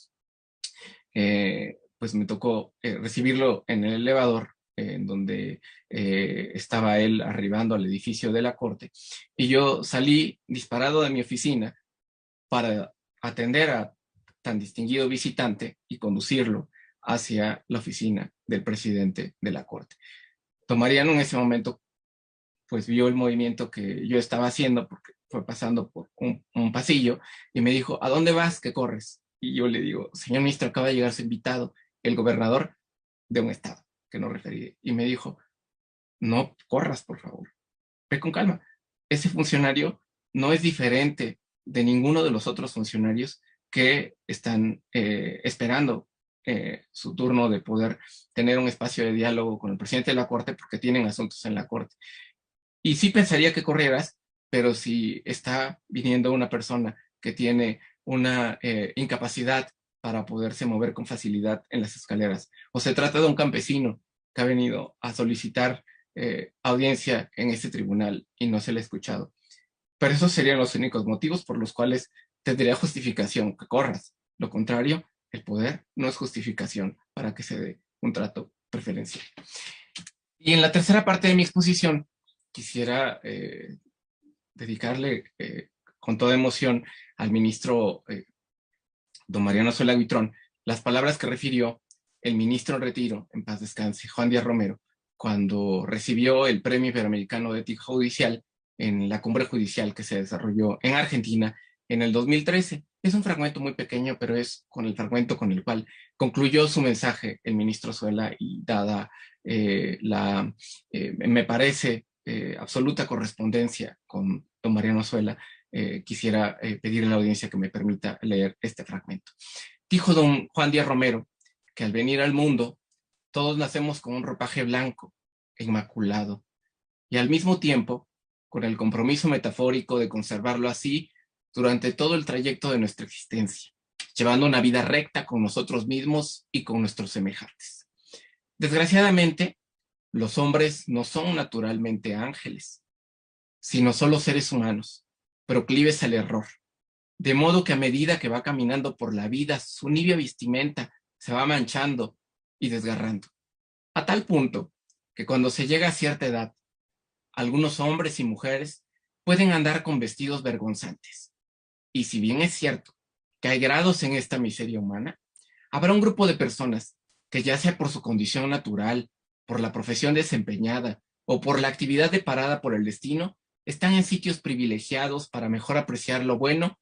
pues me tocó recibirlo en el elevador, en donde estaba él arribando al edificio de la Corte, y yo salí disparado de mi oficina para atender a tan distinguido visitante y conducirlo hacia la oficina del presidente de la Corte. Don Mariano en ese momento pues vio el movimiento que yo estaba haciendo porque fue pasando por un pasillo y me dijo, ¿a dónde vas? ¿Qué corres? Y yo le digo, señor ministro, acaba de llegar su invitado, el gobernador de un estado, que no referiré. Y me dijo, no corras, por favor, ve con calma. Ese funcionario no es diferente de ninguno de los otros funcionarios que están esperando su turno de poder tener un espacio de diálogo con el presidente de la Corte porque tienen asuntos en la Corte. Y sí pensaría que corrieras, pero si está viniendo una persona que tiene una incapacidad para poderse mover con facilidad en las escaleras, o se trata de un campesino que ha venido a solicitar audiencia en este tribunal y no se le ha escuchado. Pero esos serían los únicos motivos por los cuales tendría justificación que corras. Lo contrario, el poder no es justificación para que se dé un trato preferencial. Y en la tercera parte de mi exposición, quisiera dedicarle con toda emoción al ministro don Mariano Azuela Huitrón las palabras que refirió el ministro en retiro, en paz descanse, Juan Díaz Romero, cuando recibió el Premio Iberoamericano de Ética Judicial en la cumbre judicial que se desarrolló en Argentina en el 2013. Es un fragmento muy pequeño, pero es con el fragmento con el cual concluyó su mensaje el ministro Azuela y dada me parece, absoluta correspondencia con don Mariano Azuela, quisiera pedirle a la audiencia que me permita leer este fragmento. Dijo don Juan Díaz Romero que al venir al mundo todos nacemos con un ropaje blanco, inmaculado, y al mismo tiempo con el compromiso metafórico de conservarlo así durante todo el trayecto de nuestra existencia, llevando una vida recta con nosotros mismos y con nuestros semejantes. Desgraciadamente, los hombres no son naturalmente ángeles, sino solo seres humanos, proclives al error. De modo que a medida que va caminando por la vida, su nívea vestimenta se va manchando y desgarrando. A tal punto que cuando se llega a cierta edad, algunos hombres y mujeres pueden andar con vestidos vergonzantes. Y si bien es cierto que hay grados en esta miseria humana, habrá un grupo de personas que ya sea por su condición natural, por la profesión desempeñada o por la actividad deparada por el destino, están en sitios privilegiados para mejor apreciar lo bueno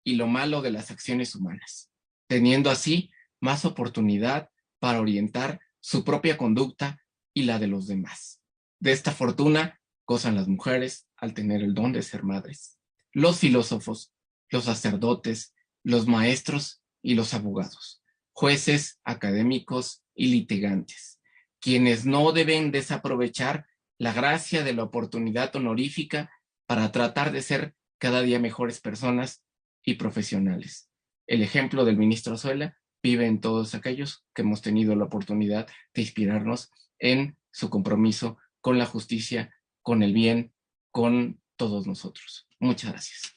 y lo malo de las acciones humanas, teniendo así más oportunidad para orientar su propia conducta y la de los demás. De esta fortuna gozan las mujeres al tener el don de ser madres, los filósofos, los sacerdotes, los maestros y los abogados, jueces, académicos y litigantes, quienes no deben desaprovechar la gracia de la oportunidad honorífica para tratar de ser cada día mejores personas y profesionales. El ejemplo del ministro Azuela vive en todos aquellos que hemos tenido la oportunidad de inspirarnos en su compromiso con la justicia, con el bien, con todos nosotros. Muchas gracias.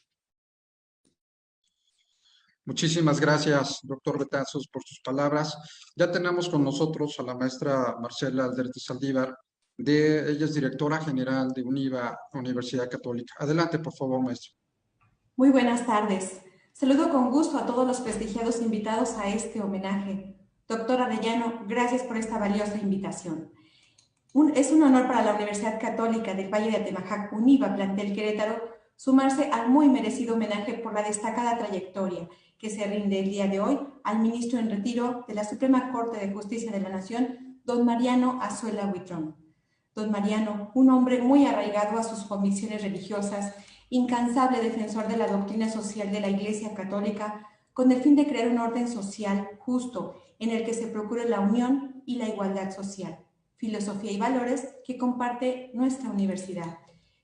Muchísimas gracias, doctor Betanzos, por sus palabras. Ya tenemos con nosotros a la maestra Marcela Aldrete Saldívar, ella es directora general de UNIVA, Universidad Católica. Adelante, por favor, maestra. Muy buenas tardes. Saludo con gusto a todos los prestigiados invitados a este homenaje. Doctor Arellano, gracias por esta valiosa invitación. Es un honor para la Universidad Católica del Valle de Atemajac, UNIVA, plantel Querétaro, sumarse al muy merecido homenaje por la destacada trayectoria que se rinde el día de hoy al ministro en retiro de la Suprema Corte de Justicia de la Nación, don Mariano Azuela Huitrón. Don Mariano, un hombre muy arraigado a sus convicciones religiosas, incansable defensor de la doctrina social de la Iglesia Católica, con el fin de crear un orden social justo en el que se procure la unión y la igualdad social, filosofía y valores que comparte nuestra universidad.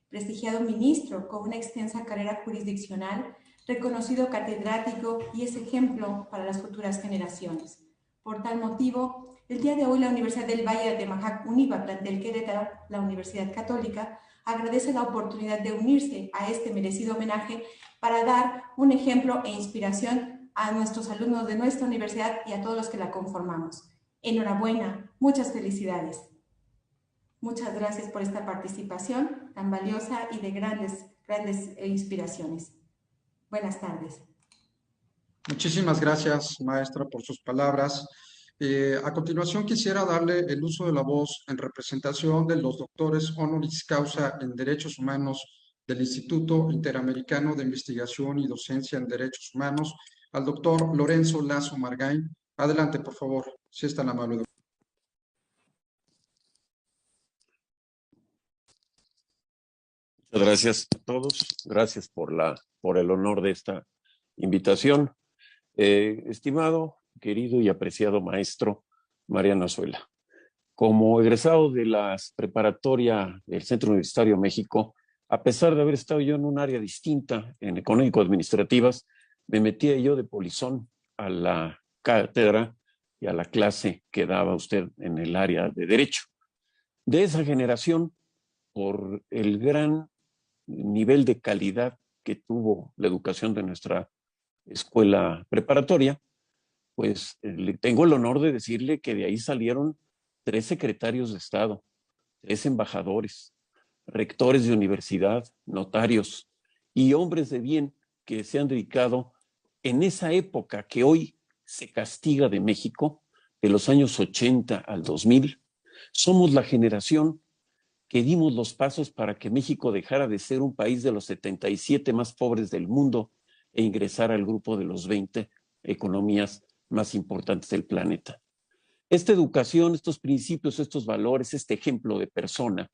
Prestigiado ministro con una extensa carrera jurisdiccional, reconocido catedrático y es ejemplo para las futuras generaciones. Por tal motivo, el día de hoy la Universidad del Valle de Atemajac, UNIVA, plantel Querétaro, la Universidad Católica, agradece la oportunidad de unirse a este merecido homenaje para dar un ejemplo e inspiración a nuestros alumnos de nuestra universidad y a todos los que la conformamos. Enhorabuena, muchas felicidades. Muchas gracias por esta participación tan valiosa y de grandes inspiraciones. Buenas tardes. Muchísimas gracias, maestra, por sus palabras. A continuación quisiera darle el uso de la voz en representación de los doctores honoris causa en Derechos Humanos del Instituto Interamericano de Investigación y Docencia en Derechos Humanos, al doctor Lorenzo Lazo Margain. Adelante, por favor, si es tan amable. Muchas gracias a todos. Gracias por el honor de esta invitación. Estimado, querido y apreciado maestro Mariano Azuela, como egresado de la preparatoria del Centro Universitario México, a pesar de haber estado yo en un área distinta, en económico-administrativas, me metía yo de polizón a la cátedra y a la clase que daba usted en el área de Derecho. De esa generación, por el gran nivel de calidad que tuvo la educación de nuestra escuela preparatoria, pues tengo el honor de decirle que de ahí salieron 3 secretarios de Estado, 3 embajadores, rectores de universidad, notarios y hombres de bien que se han dedicado en esa época que hoy se castiga de México, de los años 80 al 2000. Somos la generación que dimos los pasos para que México dejara de ser un país de los 77 más pobres del mundo e ingresara al grupo de los 20 economías más importantes del planeta. Esta educación, estos principios, estos valores, este ejemplo de persona,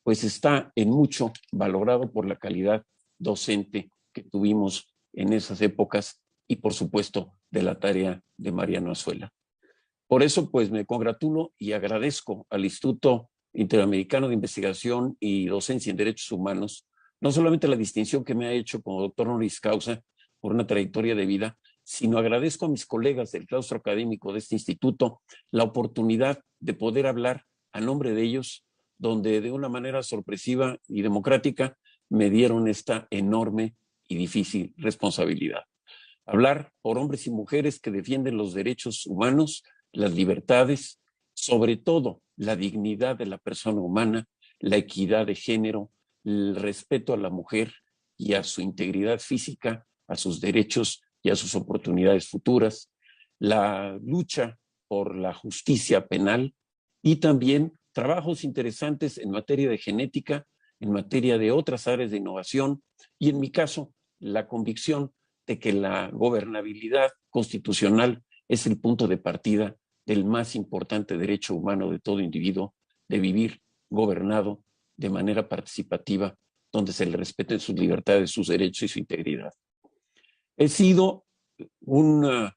pues está en mucho valorado por la calidad docente que tuvimos en esas épocas y, por supuesto, de la tarea de Mariano Azuela. Por eso, pues, me congratulo y agradezco al Instituto Interamericano de Investigación y Docencia en Derechos Humanos, no solamente la distinción que me ha hecho como doctor honoris causa por una trayectoria de vida, sino agradezco a mis colegas del claustro académico de este instituto la oportunidad de poder hablar a nombre de ellos, donde de una manera sorpresiva y democrática me dieron esta enorme y difícil responsabilidad. Hablar por hombres y mujeres que defienden los derechos humanos, las libertades, sobre todo la dignidad de la persona humana, la equidad de género, el respeto a la mujer y a su integridad física, a sus derechos y a sus oportunidades futuras, la lucha por la justicia penal y también trabajos interesantes en materia de genética, en materia de otras áreas de innovación y, en mi caso, la convicción de que la gobernabilidad constitucional es el punto de partida del más importante derecho humano de todo individuo, de vivir gobernado de manera participativa, donde se le respeten sus libertades, sus derechos y su integridad. He sido un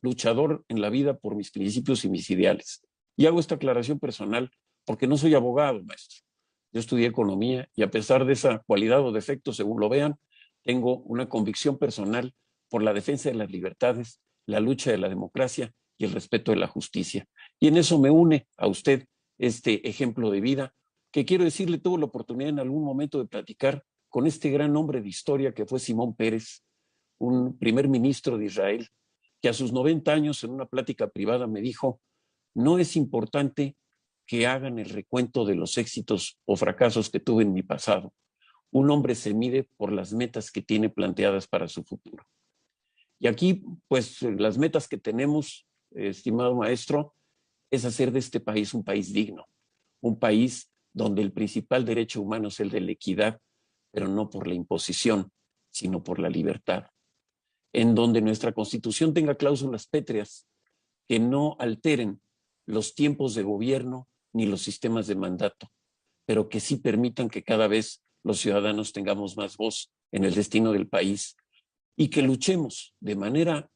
luchador en la vida por mis principios y mis ideales. Y hago esta aclaración personal porque no soy abogado, maestro. Yo estudié economía y a pesar de esa cualidad o defecto, según lo vean, tengo una convicción personal por la defensa de las libertades, la lucha de la democracia y el respeto de la justicia. Y en eso me une a usted este ejemplo de vida que quiero decirle, tuve la oportunidad en algún momento de platicar con este gran hombre de historia que fue Simón Peres, un primer ministro de Israel, que a sus 90 años en una plática privada me dijo, no es importante que hagan el recuento de los éxitos o fracasos que tuve en mi pasado. Un hombre se mide por las metas que tiene planteadas para su futuro. Y aquí, pues, las metas que tenemos, estimado maestro, es hacer de este país un país digno, un país donde el principal derecho humano es el de la equidad, pero no por la imposición, sino por la libertad. En donde nuestra Constitución tenga cláusulas pétreas que no alteren los tiempos de gobierno ni los sistemas de mandato, pero que sí permitan que cada vez los ciudadanos tengamos más voz en el destino del país y que luchemos de manera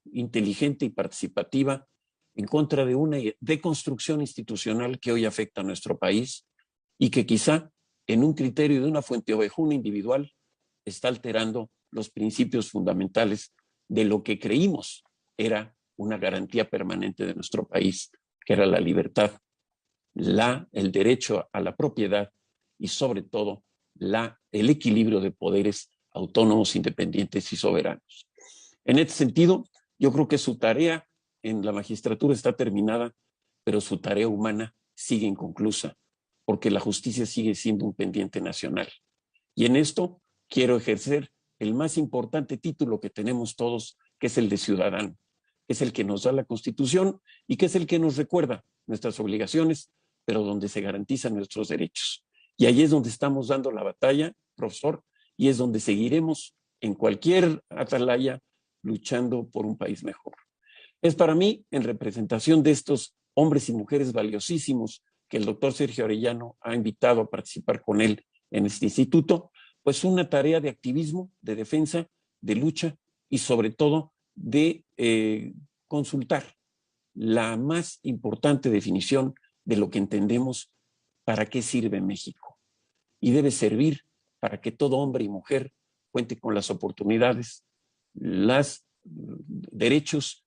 inteligente y participativa en contra de una deconstrucción institucional que hoy afecta a nuestro país y que quizá en un criterio de una fuente ovejuna individual está alterando los principios fundamentales de lo que creímos era una garantía permanente de nuestro país, que era la libertad, el derecho a la propiedad y sobre todo el equilibrio de poderes autónomos, independientes y soberanos. En este sentido, yo creo que su tarea en la magistratura está terminada, pero su tarea humana sigue inconclusa, porque la justicia sigue siendo un pendiente nacional. Y en esto quiero ejercer el más importante título que tenemos todos, que es el de ciudadano. que es el que nos da la Constitución y que es el que nos recuerda nuestras obligaciones, pero donde se garantizan nuestros derechos. Y ahí es donde estamos dando la batalla, profesor, y es donde seguiremos en cualquier atalaya luchando por un país mejor. Es para mí, en representación de estos hombres y mujeres valiosísimos que el doctor Sergio Arellano ha invitado a participar con él en este instituto, pues una tarea de activismo, de defensa, de lucha y sobre todo de consultar la más importante definición de lo que entendemos para qué sirve México. Y debe servir para que todo hombre y mujer cuente con las oportunidades, los derechos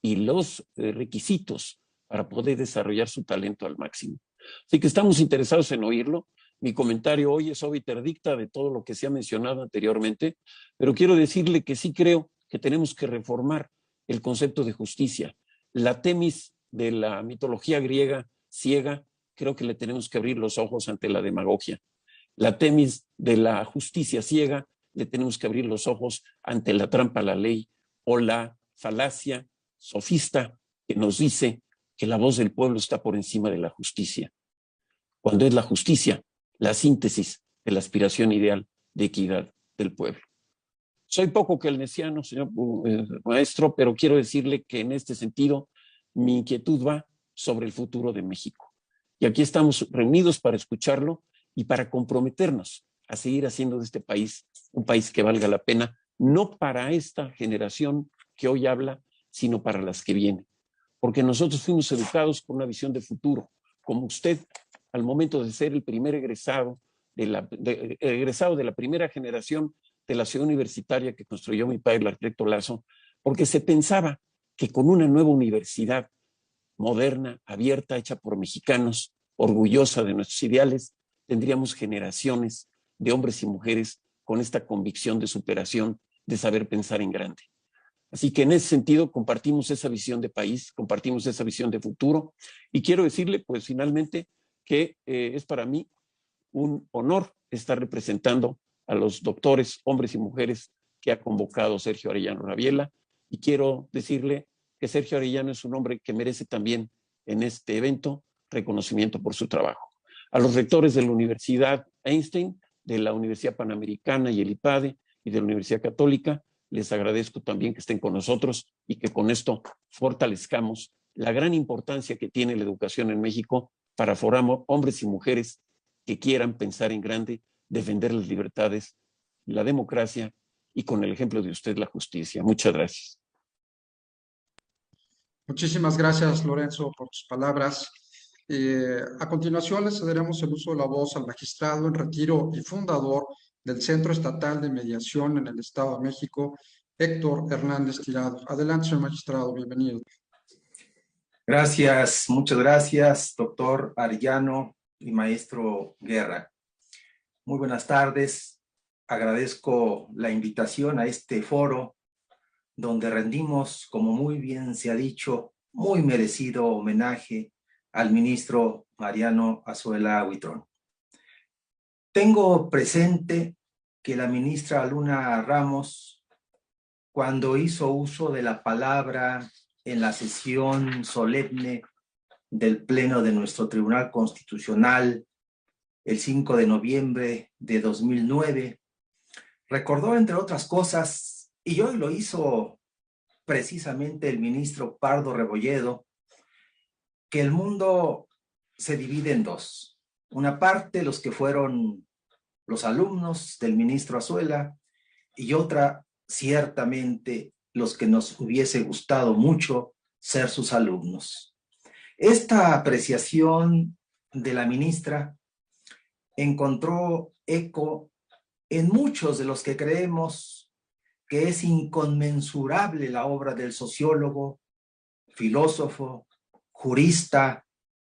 y los requisitos para poder desarrollar su talento al máximo. Así que estamos interesados en oírlo. Mi comentario hoy es obiter dicta de todo lo que se ha mencionado anteriormente, pero quiero decirle que sí creo que tenemos que reformar el concepto de justicia. La Temis de la mitología griega ciega, creo que le tenemos que abrir los ojos ante la demagogia. La Temis de la justicia ciega, le tenemos que abrir los ojos ante la trampa a la ley o la falacia sofista que nos dice que la voz del pueblo está por encima de la justicia, cuando es la justicia la síntesis de la aspiración ideal de equidad del pueblo. Soy poco keynesiano, señor maestro, pero quiero decirle que en este sentido mi inquietud va sobre el futuro de México. Y aquí estamos reunidos para escucharlo y para comprometernos a seguir haciendo de este país un país que valga la pena, no para esta generación que hoy habla, sino para las que vienen. Porque nosotros fuimos educados con una visión de futuro, como usted, al momento de ser el primer egresado de la primera generación de la ciudad universitaria que construyó mi padre, el arquitecto Lazo, porque se pensaba que con una nueva universidad moderna, abierta, hecha por mexicanos, orgullosa de nuestros ideales, tendríamos generaciones de hombres y mujeres con esta convicción de superación, de saber pensar en grande. Así que en ese sentido compartimos esa visión de país, compartimos esa visión de futuro y quiero decirle pues finalmente que es para mí un honor estar representando a los doctores, hombres y mujeres que ha convocado Sergio Arellano Rabiela y quiero decirle que Sergio Arellano es un hombre que merece también en este evento reconocimiento por su trabajo. A los rectores de la Universidad Einstein, de la Universidad Panamericana y el IPADE y de la Universidad Católica, les agradezco también que estén con nosotros y que con esto fortalezcamos la gran importancia que tiene la educación en México para formar hombres y mujeres que quieran pensar en grande, defender las libertades, la democracia y con el ejemplo de usted la justicia. Muchas gracias. Muchísimas gracias, Lorenzo, por tus palabras. A continuación, le cederemos el uso de la voz al magistrado en retiro y fundador del Centro Estatal de Mediación en el Estado de México, Héctor Hernández Tirado. Adelante, señor magistrado, bienvenido. Gracias, muchas gracias, doctor Arellano y maestro Guerra. Muy buenas tardes. Agradezco la invitación a este foro donde rendimos, como muy bien se ha dicho, muy merecido homenaje al ministro Mariano Azuela Huitrón. Tengo presente que la ministra Luna Ramos, cuando hizo uso de la palabra en la sesión solemne del Pleno de nuestro Tribunal Constitucional el 5 de noviembre de 2009, recordó, entre otras cosas, y hoy lo hizo precisamente el ministro Pardo Rebolledo, que el mundo se divide en dos. Una parte, los que fueron los alumnos del ministro Azuela, y otra, ciertamente, los que nos hubiese gustado mucho ser sus alumnos. Esta apreciación de la ministra encontró eco en muchos de los que creemos que es inconmensurable la obra del sociólogo, filósofo, jurista,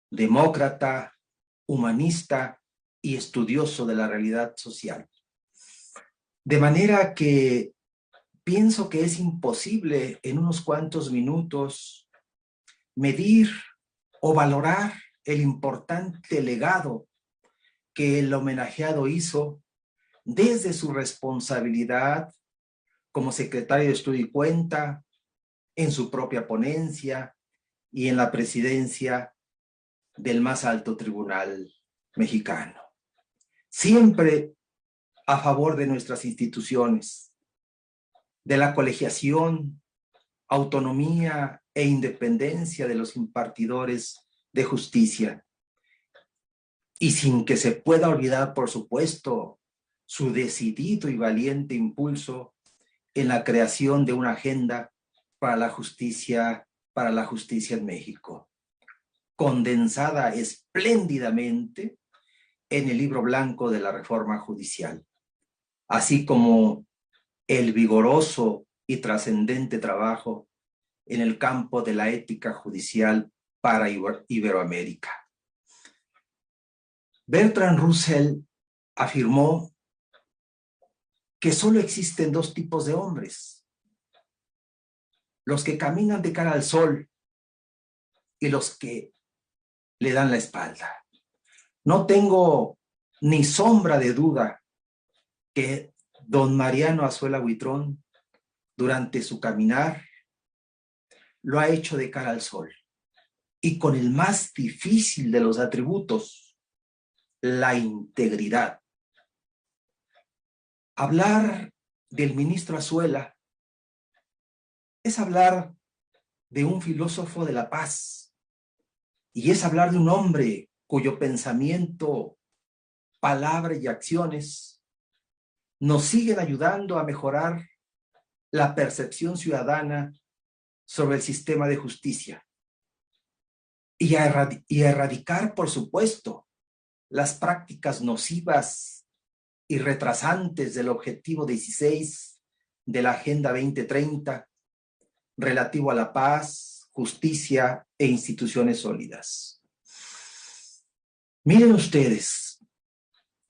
demócrata, humanista y estudioso de la realidad social. De manera que pienso que es imposible en unos cuantos minutos medir o valorar el importante legado que el homenajeado hizo desde su responsabilidad como secretario de Estudio y Cuenta, en su propia ponencia y en la presidencia del más alto tribunal mexicano. Siempre a favor de nuestras instituciones, de la colegiación, autonomía e independencia de los impartidores de justicia. Y sin que se pueda olvidar, por supuesto, su decidido y valiente impulso en la creación de una agenda para la justicia en México, condensada espléndidamente en el libro blanco de la reforma judicial, así como el vigoroso y trascendente trabajo en el campo de la ética judicial para Iberoamérica. Bertrand Russell afirmó que solo existen dos tipos de hombres: los que caminan de cara al sol y los que le dan la espalda. No tengo ni sombra de duda que don Mariano Azuela Huitrón, durante su caminar, lo ha hecho de cara al sol y con el más difícil de los atributos, la integridad. Hablar del ministro Azuela es hablar de un filósofo de la paz y es hablar de un hombre cuyo pensamiento, palabra y acciones nos siguen ayudando a mejorar la percepción ciudadana sobre el sistema de justicia y a erradicar, por supuesto, las prácticas nocivas y retrasantes del objetivo 16 de la Agenda 2030 relativo a la paz, justicia e instituciones sólidas. Miren ustedes,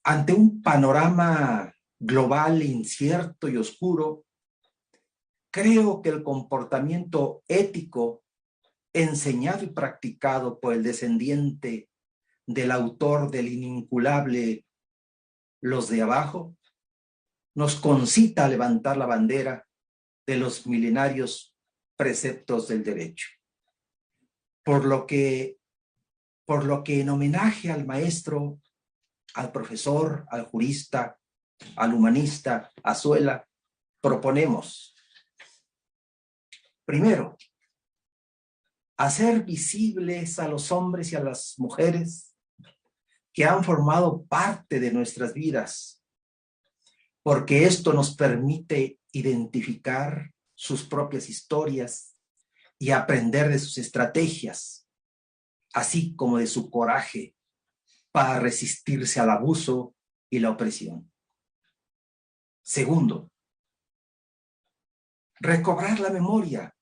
ante un panorama global incierto y oscuro, creo que el comportamiento ético enseñado y practicado por el descendiente del autor del ininculable Los de Abajo nos concita a levantar la bandera de los milenarios preceptos del derecho. Por lo que en homenaje al maestro, al profesor, al jurista, al humanista Azuela, proponemos: primero, hacer visibles a los hombres y a las mujeres que han formado parte de nuestras vidas, porque esto nos permite identificar sus propias historias y aprender de sus estrategias, así como de su coraje para resistirse al abuso y la opresión. Segundo, recobrar la memoria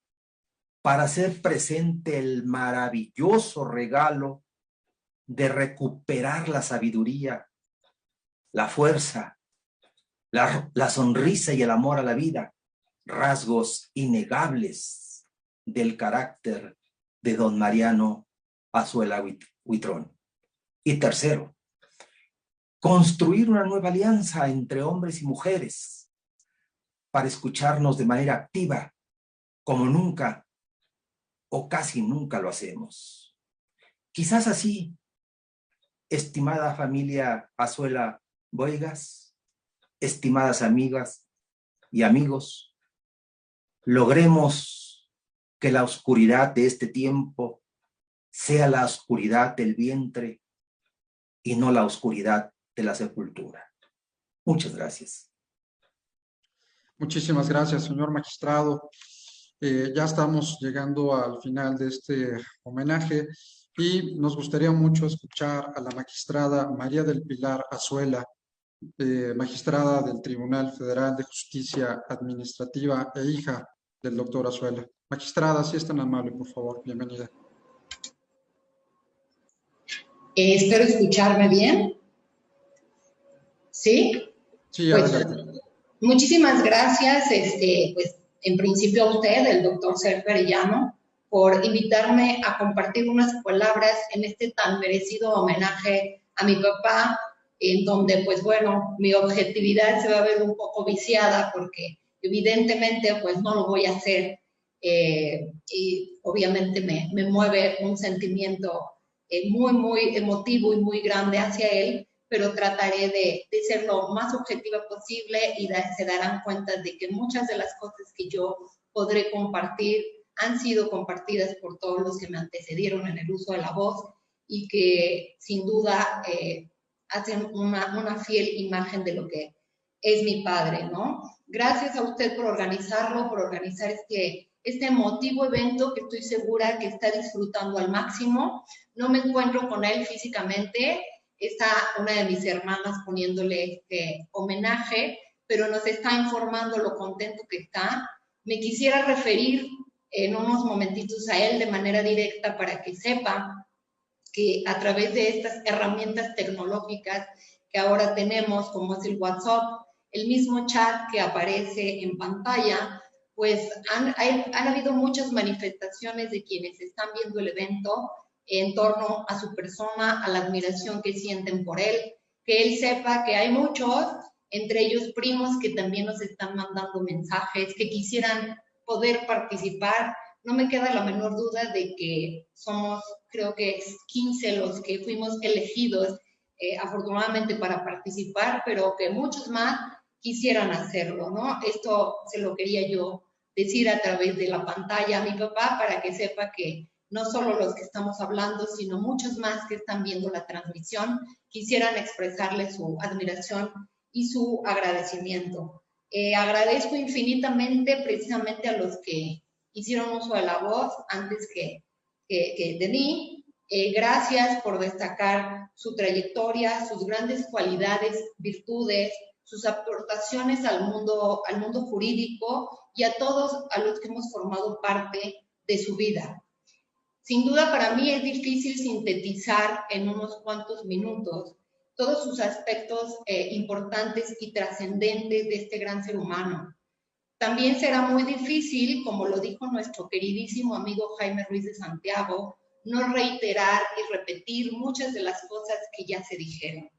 para hacer presente el maravilloso regalo de recuperar la sabiduría, la fuerza, la sonrisa y el amor a la vida, rasgos innegables del carácter de don Mariano Azuela Huitrón. Y tercero, construir una nueva alianza entre hombres y mujeres para escucharnos de manera activa, como nunca o casi nunca lo hacemos. Quizás así, estimada familia Azuela Boigas, estimadas amigas y amigos, logremos que la oscuridad de este tiempo sea la oscuridad del vientre y no la oscuridad de la sepultura. Muchas gracias. Muchísimas gracias, señor magistrado. Ya estamos llegando al final de este homenaje y nos gustaría mucho escuchar a la magistrada María del Pilar Azuela, magistrada del Tribunal Federal de Justicia Administrativa e hija del doctor Azuela. Magistrada, si es tan amable, por favor, bienvenida. Espero escucharme bien. ¿Sí? Sí, pues, adelante. Muchísimas gracias, pues, en principio a usted, el doctor Sergio Arellano, por invitarme a compartir unas palabras en este tan merecido homenaje a mi papá, en donde, pues bueno, mi objetividad se va a ver un poco viciada porque evidentemente, pues no lo voy a hacer y obviamente me mueve un sentimiento muy emotivo y muy grande hacia él, pero trataré de ser lo más objetiva posible y se darán cuenta de que muchas de las cosas que yo podré compartir han sido compartidas por todos los que me antecedieron en el uso de la voz y que sin duda hacen una fiel imagen de lo que es mi padre, ¿no? Gracias a usted por organizarlo, por organizar este emotivo evento que estoy segura que está disfrutando al máximo. No me encuentro con él físicamente, está una de mis hermanas poniéndole este homenaje, pero nos está informando lo contento que está. Me quisiera referir en unos momentitos a él de manera directa para que sepa que a través de estas herramientas tecnológicas que ahora tenemos, como es el WhatsApp, el mismo chat que aparece en pantalla, pues han habido muchas manifestaciones de quienes están viendo el evento en torno a su persona, a la admiración que sienten por él, que él sepa que hay muchos, entre ellos primos, que también nos están mandando mensajes, que quisieran poder participar. No me queda la menor duda de que somos, creo que 15 los que fuimos elegidos afortunadamente para participar, pero que muchos más quisieran hacerlo, ¿no? Esto se lo quería yo decir a través de la pantalla a mi papá para que sepa que no solo los que estamos hablando, sino muchos más que están viendo la transmisión quisieran expresarle su admiración y su agradecimiento. Agradezco infinitamente precisamente a los que hicieron uso de la voz antes que de mí. Gracias por destacar su trayectoria, sus grandes cualidades, virtudes, sus aportaciones al mundo jurídico y a todos a los que hemos formado parte de su vida. Sin duda para mí es difícil sintetizar en unos cuantos minutos todos sus aspectos importantes y trascendentes de este gran ser humano. También será muy difícil, como lo dijo nuestro queridísimo amigo Jaime Ruiz de Santiago, no reiterar y repetir muchas de las cosas que ya se dijeron.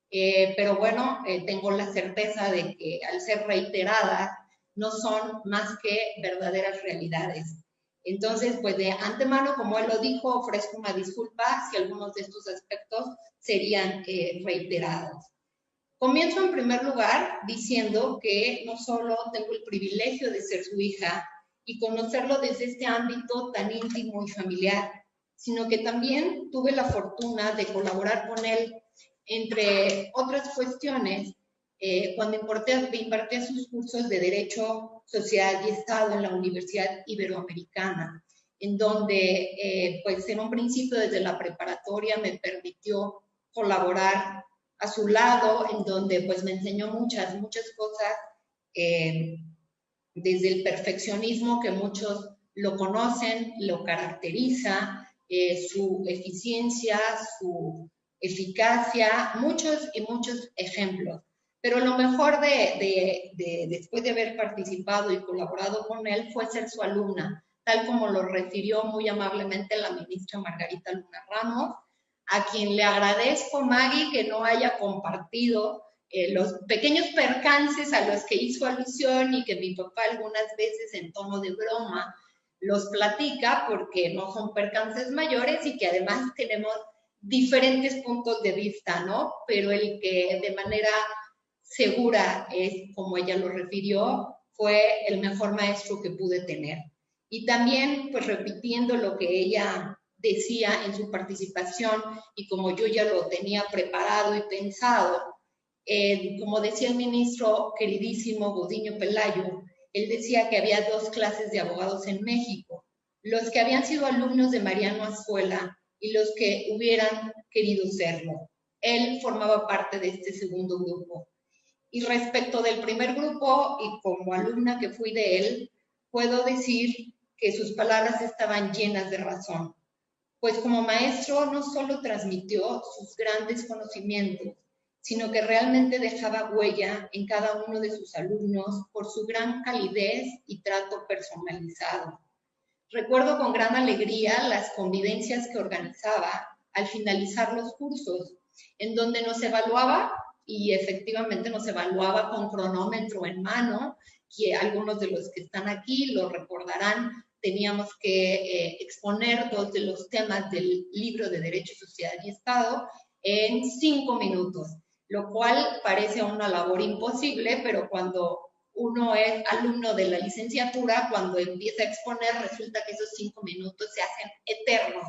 Pero bueno, tengo la certeza de que al ser reiteradas no son más que verdaderas realidades. Entonces, pues de antemano, como él lo dijo, ofrezco una disculpa si algunos de estos aspectos serían reiterados. Comienzo en primer lugar diciendo que no solo tengo el privilegio de ser su hija y conocerlo desde este ámbito tan íntimo y familiar, sino que también tuve la fortuna de colaborar con él, entre otras cuestiones, cuando impartía sus cursos de Derecho, Sociedad y Estado en la Universidad Iberoamericana, en donde, pues en un principio desde la preparatoria me permitió colaborar a su lado, en donde pues me enseñó muchas cosas, desde el perfeccionismo que muchos lo conocen, lo caracteriza, su eficiencia, su eficacia, muchos ejemplos. Pero lo mejor después de haber participado y colaborado con él fue ser su alumna, tal como lo refirió muy amablemente la ministra Margarita Luna Ramos, a quien le agradezco, Maggie, que no haya compartido los pequeños percances a los que hizo alusión y que mi papá algunas veces en tono de broma los platica, porque no son percances mayores y que además tenemos diferentes puntos de vista, ¿no? Pero el que de manera segura es, como ella lo refirió, fue el mejor maestro que pude tener. Y también, pues repitiendo lo que ella decía en su participación y como yo ya lo tenía preparado y pensado, como decía el ministro queridísimo Gudiño Pelayo, él decía que había 2 clases de abogados en México, los que habían sido alumnos de Mariano Azuela y los que hubieran querido serlo. Él formaba parte de este segundo grupo. Y respecto del primer grupo, y como alumna que fui de él, puedo decir que sus palabras estaban llenas de razón. Pues como maestro no solo transmitió sus grandes conocimientos, sino que realmente dejaba huella en cada uno de sus alumnos por su gran calidez y trato personalizado. Recuerdo con gran alegría las convivencias que organizaba al finalizar los cursos, en donde nos evaluaba, y efectivamente nos evaluaba con cronómetro en mano, que algunos de los que están aquí lo recordarán teníamos que exponer 2 de los temas del libro de Derecho, Sociedad y Estado en 5 minutos, lo cual parece una labor imposible, pero cuando uno es alumno de la licenciatura, cuando empieza a exponer, resulta que esos 5 minutos se hacen eternos.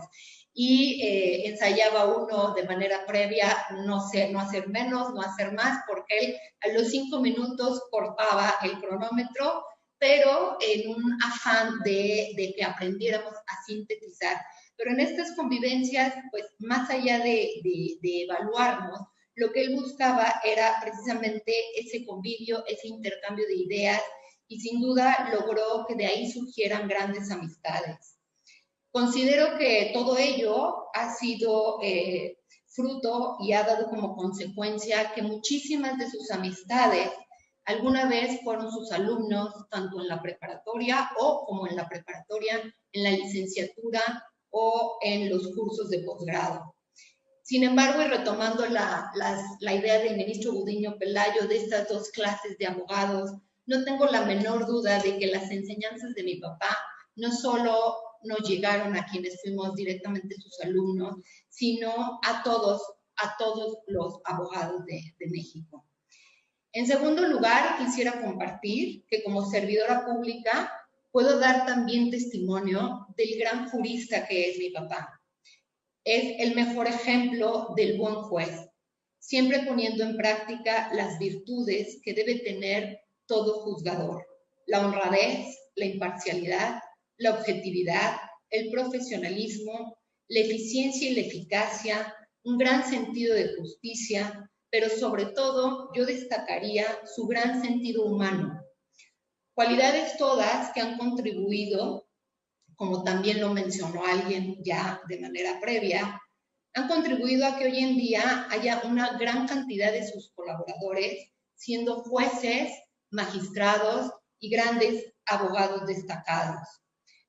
Y ensayaba uno de manera previa no hacer menos, no hacer más, porque él a los 5 minutos cortaba el cronómetro, pero en un afán de que aprendiéramos a sintetizar. Pero en estas convivencias, pues más allá de evaluarnos, lo que él buscaba era precisamente ese convivio, ese intercambio de ideas, y sin duda logró que de ahí surgieran grandes amistades. Considero que todo ello ha sido fruto y ha dado como consecuencia que muchísimas de sus amistades alguna vez fueron sus alumnos, tanto en la preparatoria o como en la preparatoria, en la licenciatura o en los cursos de posgrado. Sin embargo, y retomando la idea del ministro Gudiño Pelayo de estas 2 clases de abogados, no tengo la menor duda de que las enseñanzas de mi papá no solo nos llegaron a quienes fuimos directamente sus alumnos, sino a todos los abogados de México. En segundo lugar, quisiera compartir que como servidora pública puedo dar también testimonio del gran jurista que es mi papá. Es el mejor ejemplo del buen juez, siempre poniendo en práctica las virtudes que debe tener todo juzgador: la honradez, la imparcialidad, la objetividad, el profesionalismo, la eficiencia y la eficacia, un gran sentido de justicia, pero sobre todo yo destacaría su gran sentido humano. Cualidades todas que han contribuido, como también lo mencionó alguien ya de manera previa, han contribuido a que hoy en día haya una gran cantidad de sus colaboradores siendo jueces, magistrados y grandes abogados destacados.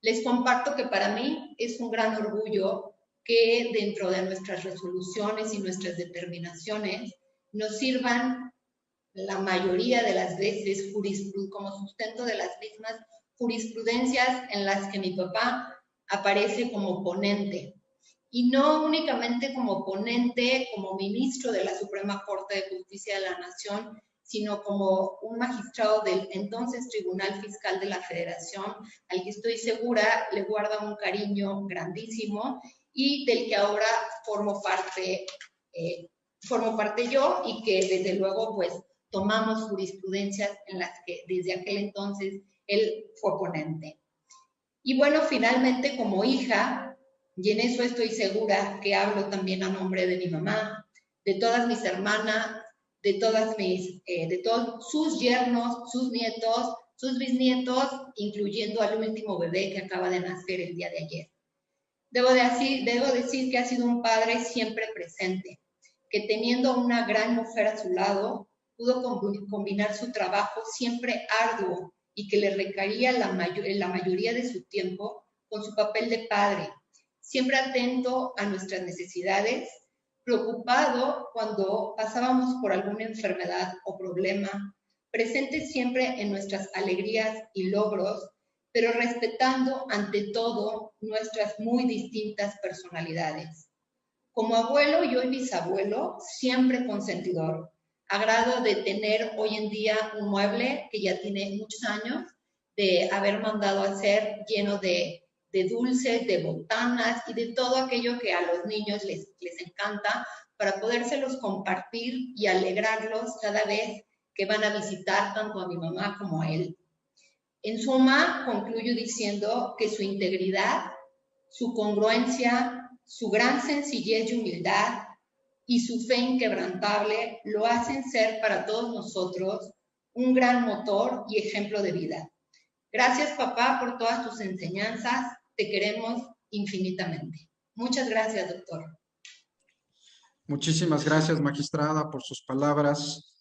Les comparto que para mí es un gran orgullo que dentro de nuestras resoluciones y nuestras determinaciones nos sirvan la mayoría de las veces como sustento de las mismas jurisprudencias en las que mi papá aparece como ponente. Y no únicamente como ponente, como ministro de la Suprema Corte de Justicia de la Nación, sino como un magistrado del entonces Tribunal Fiscal de la Federación, al que estoy segura le guarda un cariño grandísimo y del que ahora formo parte yo, y que desde luego pues tomamos jurisprudencias en las que desde aquel entonces él fue ponente. Y bueno, finalmente como hija, y en eso estoy segura que hablo también a nombre de mi mamá, de todas mis hermanas, de todos sus yernos, sus nietos, sus bisnietos, incluyendo al último bebé que acaba de nacer el día de ayer. Debo decir que ha sido un padre siempre presente, que teniendo una gran mujer a su lado, pudo combinar su trabajo siempre arduo y que le requería la mayoría de su tiempo con su papel de padre, siempre atento a nuestras necesidades, preocupado cuando pasábamos por alguna enfermedad o problema, presente siempre en nuestras alegrías y logros, pero respetando ante todo nuestras muy distintas personalidades. Como abuelo y hoy bisabuelo, siempre consentidor, a grado de tener hoy en día un mueble que ya tiene muchos años, de haber mandado a hacer lleno de dulces, de botanas y de todo aquello que a los niños les encanta, para podérselos compartir y alegrarlos cada vez que van a visitar tanto a mi mamá como a él. En suma, concluyo diciendo que su integridad, su congruencia, su gran sencillez y humildad y su fe inquebrantable lo hacen ser para todos nosotros un gran motor y ejemplo de vida. Gracias, papá, por todas tus enseñanzas. Te queremos infinitamente. Muchas gracias, doctor. Muchísimas gracias, magistrada, por sus palabras.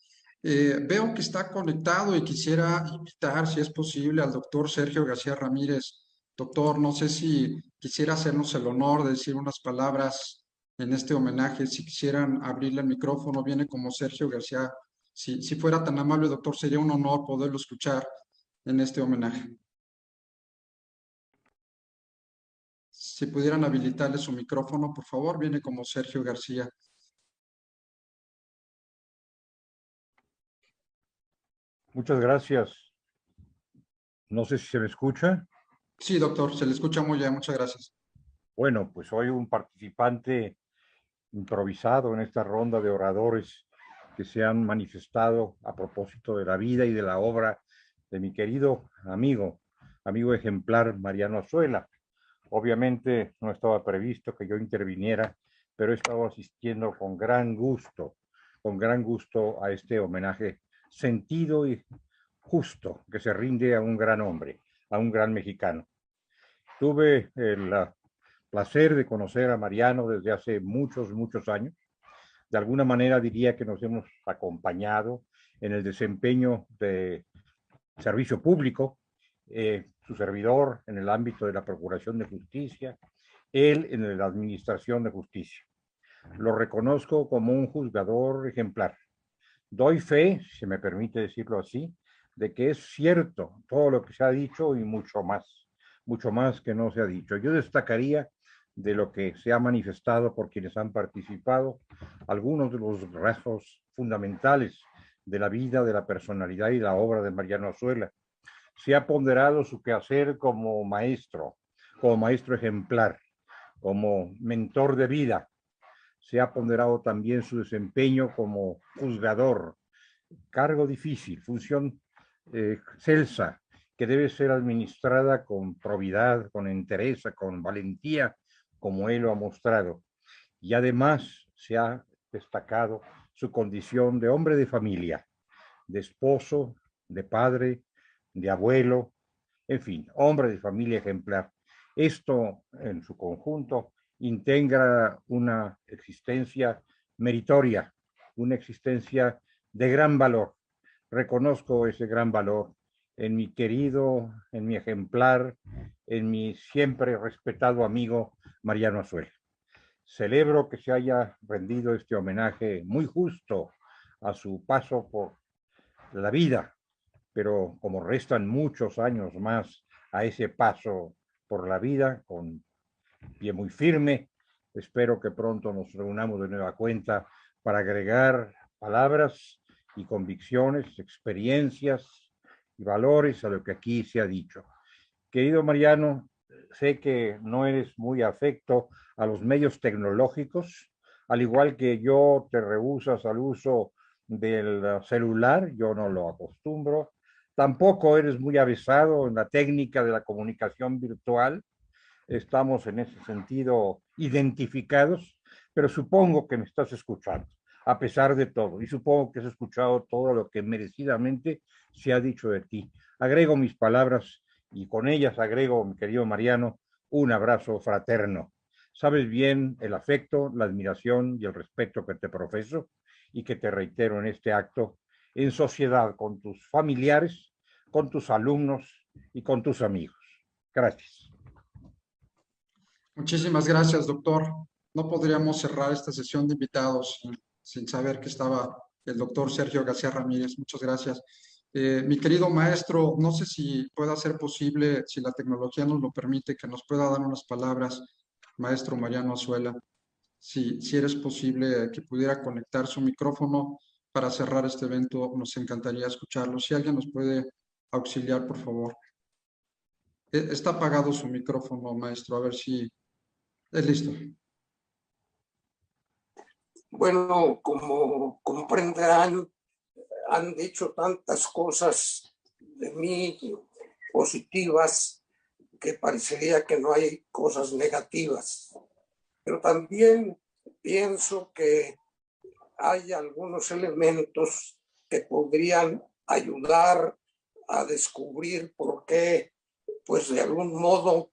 Veo que está conectado y quisiera invitar, si es posible, al doctor Sergio García Ramírez. Doctor, no sé si quisiera hacernos el honor de decir unas palabras en este homenaje. Si quisieran abrirle el micrófono, viene como Sergio García. Si fuera tan amable, doctor, sería un honor poderlo escuchar en este homenaje. Si pudieran habilitarle su micrófono, por favor, viene como Sergio García. Muchas gracias. No sé si se me escucha. Sí, doctor, se le escucha muy bien, muchas gracias. Bueno, pues soy un participante improvisado en esta ronda de oradores que se han manifestado a propósito de la vida y de la obra de mi querido amigo ejemplar Mariano Azuela. Obviamente no estaba previsto que yo interviniera, pero he estado asistiendo con gran gusto a este homenaje sentido y justo que se rinde a un gran hombre, a un gran mexicano. Tuve el placer de conocer a Mariano desde hace muchos años. De alguna manera diría que nos hemos acompañado en el desempeño de servicio público, su servidor en el ámbito de la Procuración de Justicia, él en la Administración de Justicia. Lo reconozco como un juzgador ejemplar. Doy fe, si se me permite decirlo así, de que es cierto todo lo que se ha dicho y mucho más que no se ha dicho. Yo destacaría de lo que se ha manifestado por quienes han participado, algunos de los rasgos fundamentales de la vida, de la personalidad y la obra de Mariano Azuela. Se ha ponderado su quehacer como maestro ejemplar, como mentor de vida. Se ha ponderado también su desempeño como juzgador, cargo difícil, función excelsa, que debe ser administrada con probidad, con entereza, con valentía, como él lo ha mostrado. Y además se ha destacado su condición de hombre de familia, de esposo, de padre, de abuelo, en fin, hombre de familia ejemplar. Esto en su conjunto integra una existencia meritoria, una existencia de gran valor. Reconozco ese gran valor en mi querido, en mi ejemplar, en mi siempre respetado amigo Mariano Azuela. Celebro que se haya rendido este homenaje muy justo a su paso por la vida, pero como restan muchos años más a ese paso por la vida, con pie muy firme, espero que pronto nos reunamos de nueva cuenta para agregar palabras y convicciones, experiencias y valores a lo que aquí se ha dicho. Querido Mariano, sé que no eres muy afecto a los medios tecnológicos, al igual que yo te rehusas al uso del celular, yo no lo acostumbro. Tampoco eres muy avesado en la técnica de la comunicación virtual. Estamos en ese sentido identificados, pero supongo que me estás escuchando, a pesar de todo, y supongo que has escuchado todo lo que merecidamente se ha dicho de ti. Agrego mis palabras y con ellas agrego, mi querido Mariano, un abrazo fraterno. Sabes bien el afecto, la admiración y el respeto que te profeso y que te reitero en este acto, en sociedad con tus familiares, con tus alumnos y con tus amigos. Gracias. Muchísimas gracias, doctor. No podríamos cerrar esta sesión de invitados sin saber que estaba el doctor Sergio García Ramírez. Muchas gracias. Mi querido maestro, no sé si pueda ser posible, si la tecnología nos lo permite, que nos pueda dar unas palabras, maestro Mariano Azuela. Si eres posible que pudiera conectar su micrófono para cerrar este evento, nos encantaría escucharlo. Si alguien nos puede auxiliar, por favor. Está apagado su micrófono, maestro, a ver si es listo. Bueno, como comprenderán, han dicho tantas cosas de mí positivas que parecería que no hay cosas negativas. Pero también pienso que hay algunos elementos que podrían ayudar a descubrir por qué, pues de algún modo,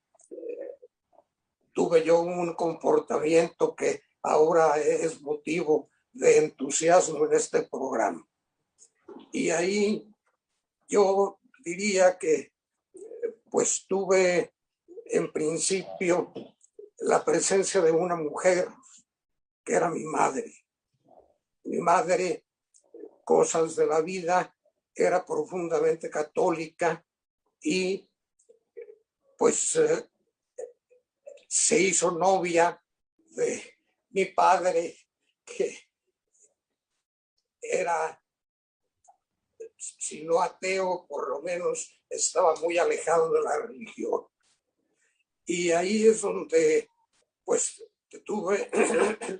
tuve yo un comportamiento que ahora es motivo de entusiasmo en este programa. Y ahí yo diría que pues tuve en principio la presencia de una mujer que era mi madre. Mi madre, cosas de la vida, era profundamente católica y pues se hizo novia de mi padre, que era, si no ateo, por lo menos estaba muy alejado de la religión. Y ahí es donde pues tuve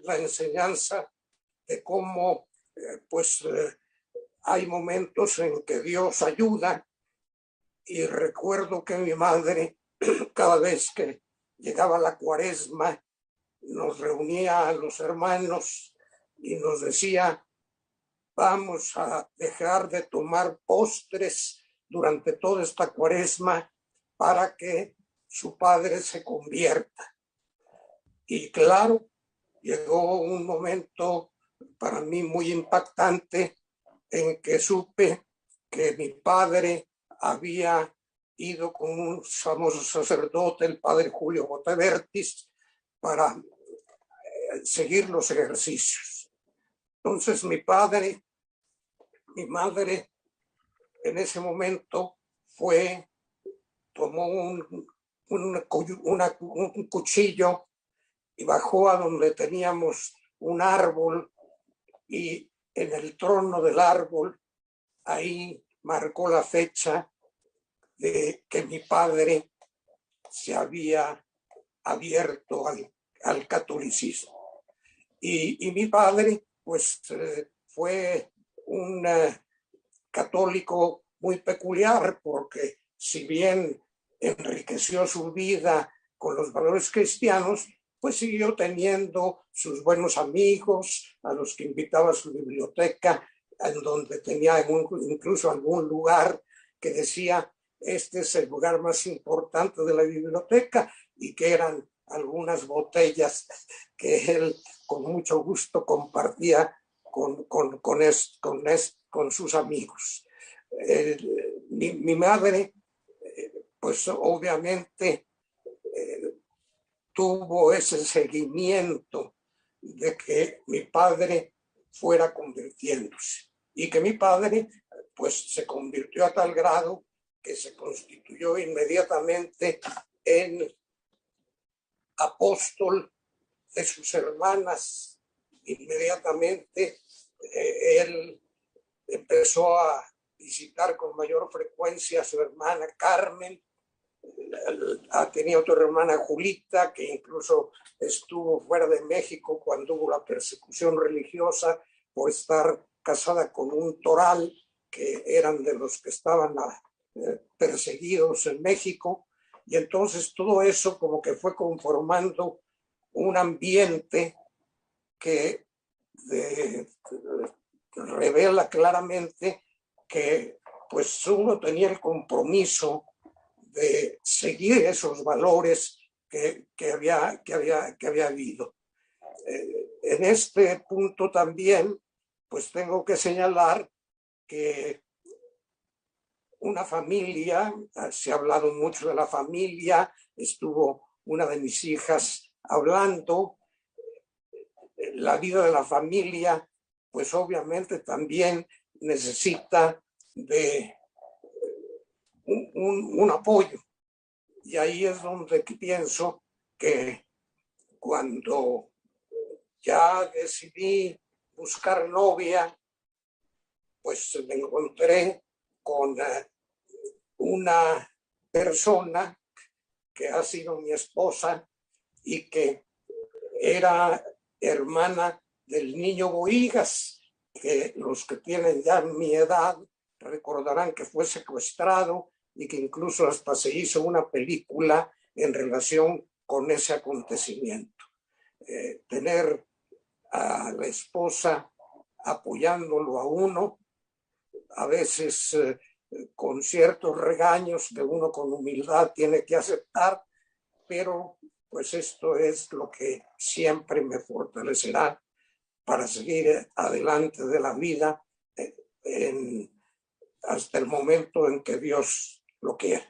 la enseñanza de cómo hay momentos en que Dios ayuda. Y recuerdo que mi madre, cada vez que llegaba la Cuaresma, nos reunía a los hermanos y nos decía: vamos a dejar de tomar postres durante toda esta Cuaresma para que su padre se convierta. Y claro, llegó un momento para mí muy impactante en que supe que mi padre había ido con un famoso sacerdote, el padre Julio Botevertis, para seguir los ejercicios. Entonces mi madre en ese momento tomó un cuchillo y bajó a donde teníamos un árbol, y en el trono del árbol ahí marcó la fecha de que mi padre se había abierto al catolicismo. Y mi padre pues fue un católico muy peculiar, porque si bien enriqueció su vida con los valores cristianos, pues siguió teniendo sus buenos amigos, a los que invitaba a su biblioteca, en donde tenía incluso algún lugar que decía: este es el lugar más importante de la biblioteca, y que eran algunas botellas que él con mucho gusto compartía con sus amigos. Mi madre, pues obviamente tuvo ese seguimiento de que mi padre fuera convirtiéndose, y que mi padre pues se convirtió a tal grado que se constituyó inmediatamente en apóstol de sus hermanas. Inmediatamente él empezó a visitar con mayor frecuencia a su hermana Carmen. Tenía otra hermana, Julita, que incluso estuvo fuera de México cuando hubo la persecución religiosa por estar casada con un toral, que eran de los que estaban perseguidos en México. Y entonces todo eso como que fue conformando un ambiente que revela claramente que pues uno tenía el compromiso de seguir esos valores que había habido. En este punto también pues tengo que señalar que una familia, se ha hablado mucho de la familia, estuvo una de mis hijas hablando. La vida de la familia pues obviamente también necesita de un apoyo, y ahí es donde pienso que cuando ya decidí buscar novia, pues me encontré con una persona que ha sido mi esposa y que era hermana del niño Bohigas, que los que tienen ya mi edad recordarán que fue secuestrado y que incluso hasta se hizo una película en relación con ese acontecimiento. Tener a la esposa apoyándolo a uno, a veces con ciertos regaños que uno con humildad tiene que aceptar, pero pues esto es lo que siempre me fortalecerá para seguir adelante de la vida hasta el momento en que Dios lo quiera.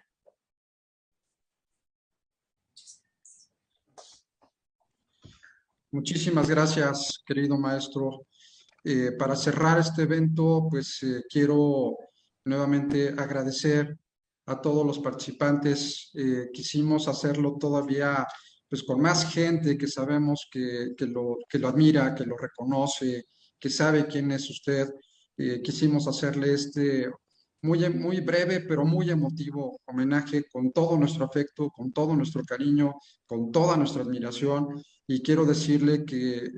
Muchísimas gracias, querido maestro. Para cerrar este evento, pues quiero nuevamente agradecer a todos los participantes. Quisimos hacerlo todavía pues con más gente que sabemos que lo admira, que lo reconoce, que sabe quién es usted. Quisimos hacerle este muy breve, pero muy emotivo homenaje con todo nuestro afecto, con todo nuestro cariño, con toda nuestra admiración. Y quiero decirle que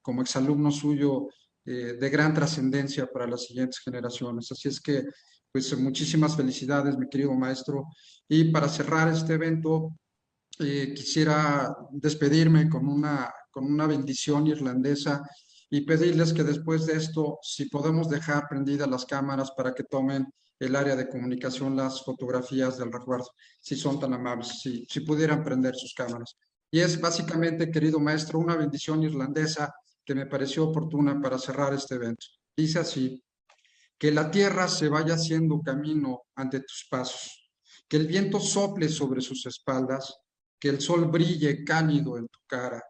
como exalumno suyo, de gran trascendencia para las siguientes generaciones. Así es que, pues muchísimas felicidades, mi querido maestro. Y para cerrar este evento, quisiera despedirme con una bendición irlandesa y pedirles que después de esto, si podemos dejar prendidas las cámaras para que tomen el área de comunicación las fotografías del recuerdo, si son tan amables, si pudieran prender sus cámaras. Y es básicamente, querido maestro, una bendición irlandesa que me pareció oportuna para cerrar este evento. Dice así: que la tierra se vaya haciendo camino ante tus pasos, que el viento sople sobre sus espaldas, que el sol brille cálido en tu cara,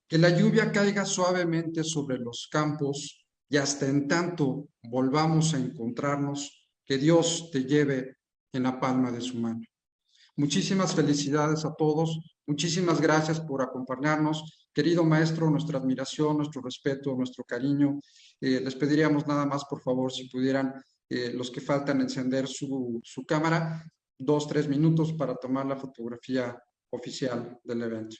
que la lluvia caiga suavemente sobre los campos y hasta en tanto volvamos a encontrarnos, que Dios te lleve en la palma de su mano. Muchísimas felicidades a todos, muchísimas gracias por acompañarnos. Querido maestro, nuestra admiración, nuestro respeto, nuestro cariño. Les pediríamos nada más, por favor, si pudieran, los que faltan, encender su cámara, 2-3 minutos para tomar la fotografía oficial del evento.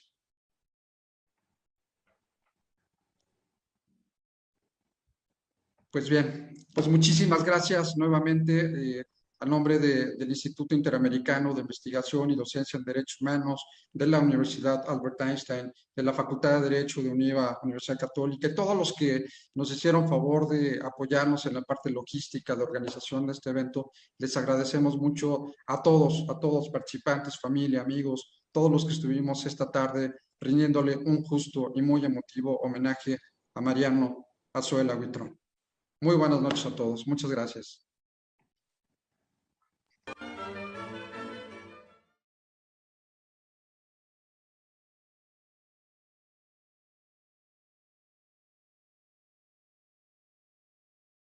Pues bien, pues muchísimas gracias nuevamente. A nombre del Instituto Interamericano de Investigación y Docencia en Derechos Humanos, de la Universidad Albert Einstein, de la Facultad de Derecho de UNIVA, Universidad Católica, y todos los que nos hicieron favor de apoyarnos en la parte logística de organización de este evento, les agradecemos mucho a todos participantes, familia, amigos, todos los que estuvimos esta tarde rindiéndole un justo y muy emotivo homenaje a Mariano Azuela Huitrón. Muy buenas noches a todos. Muchas gracias.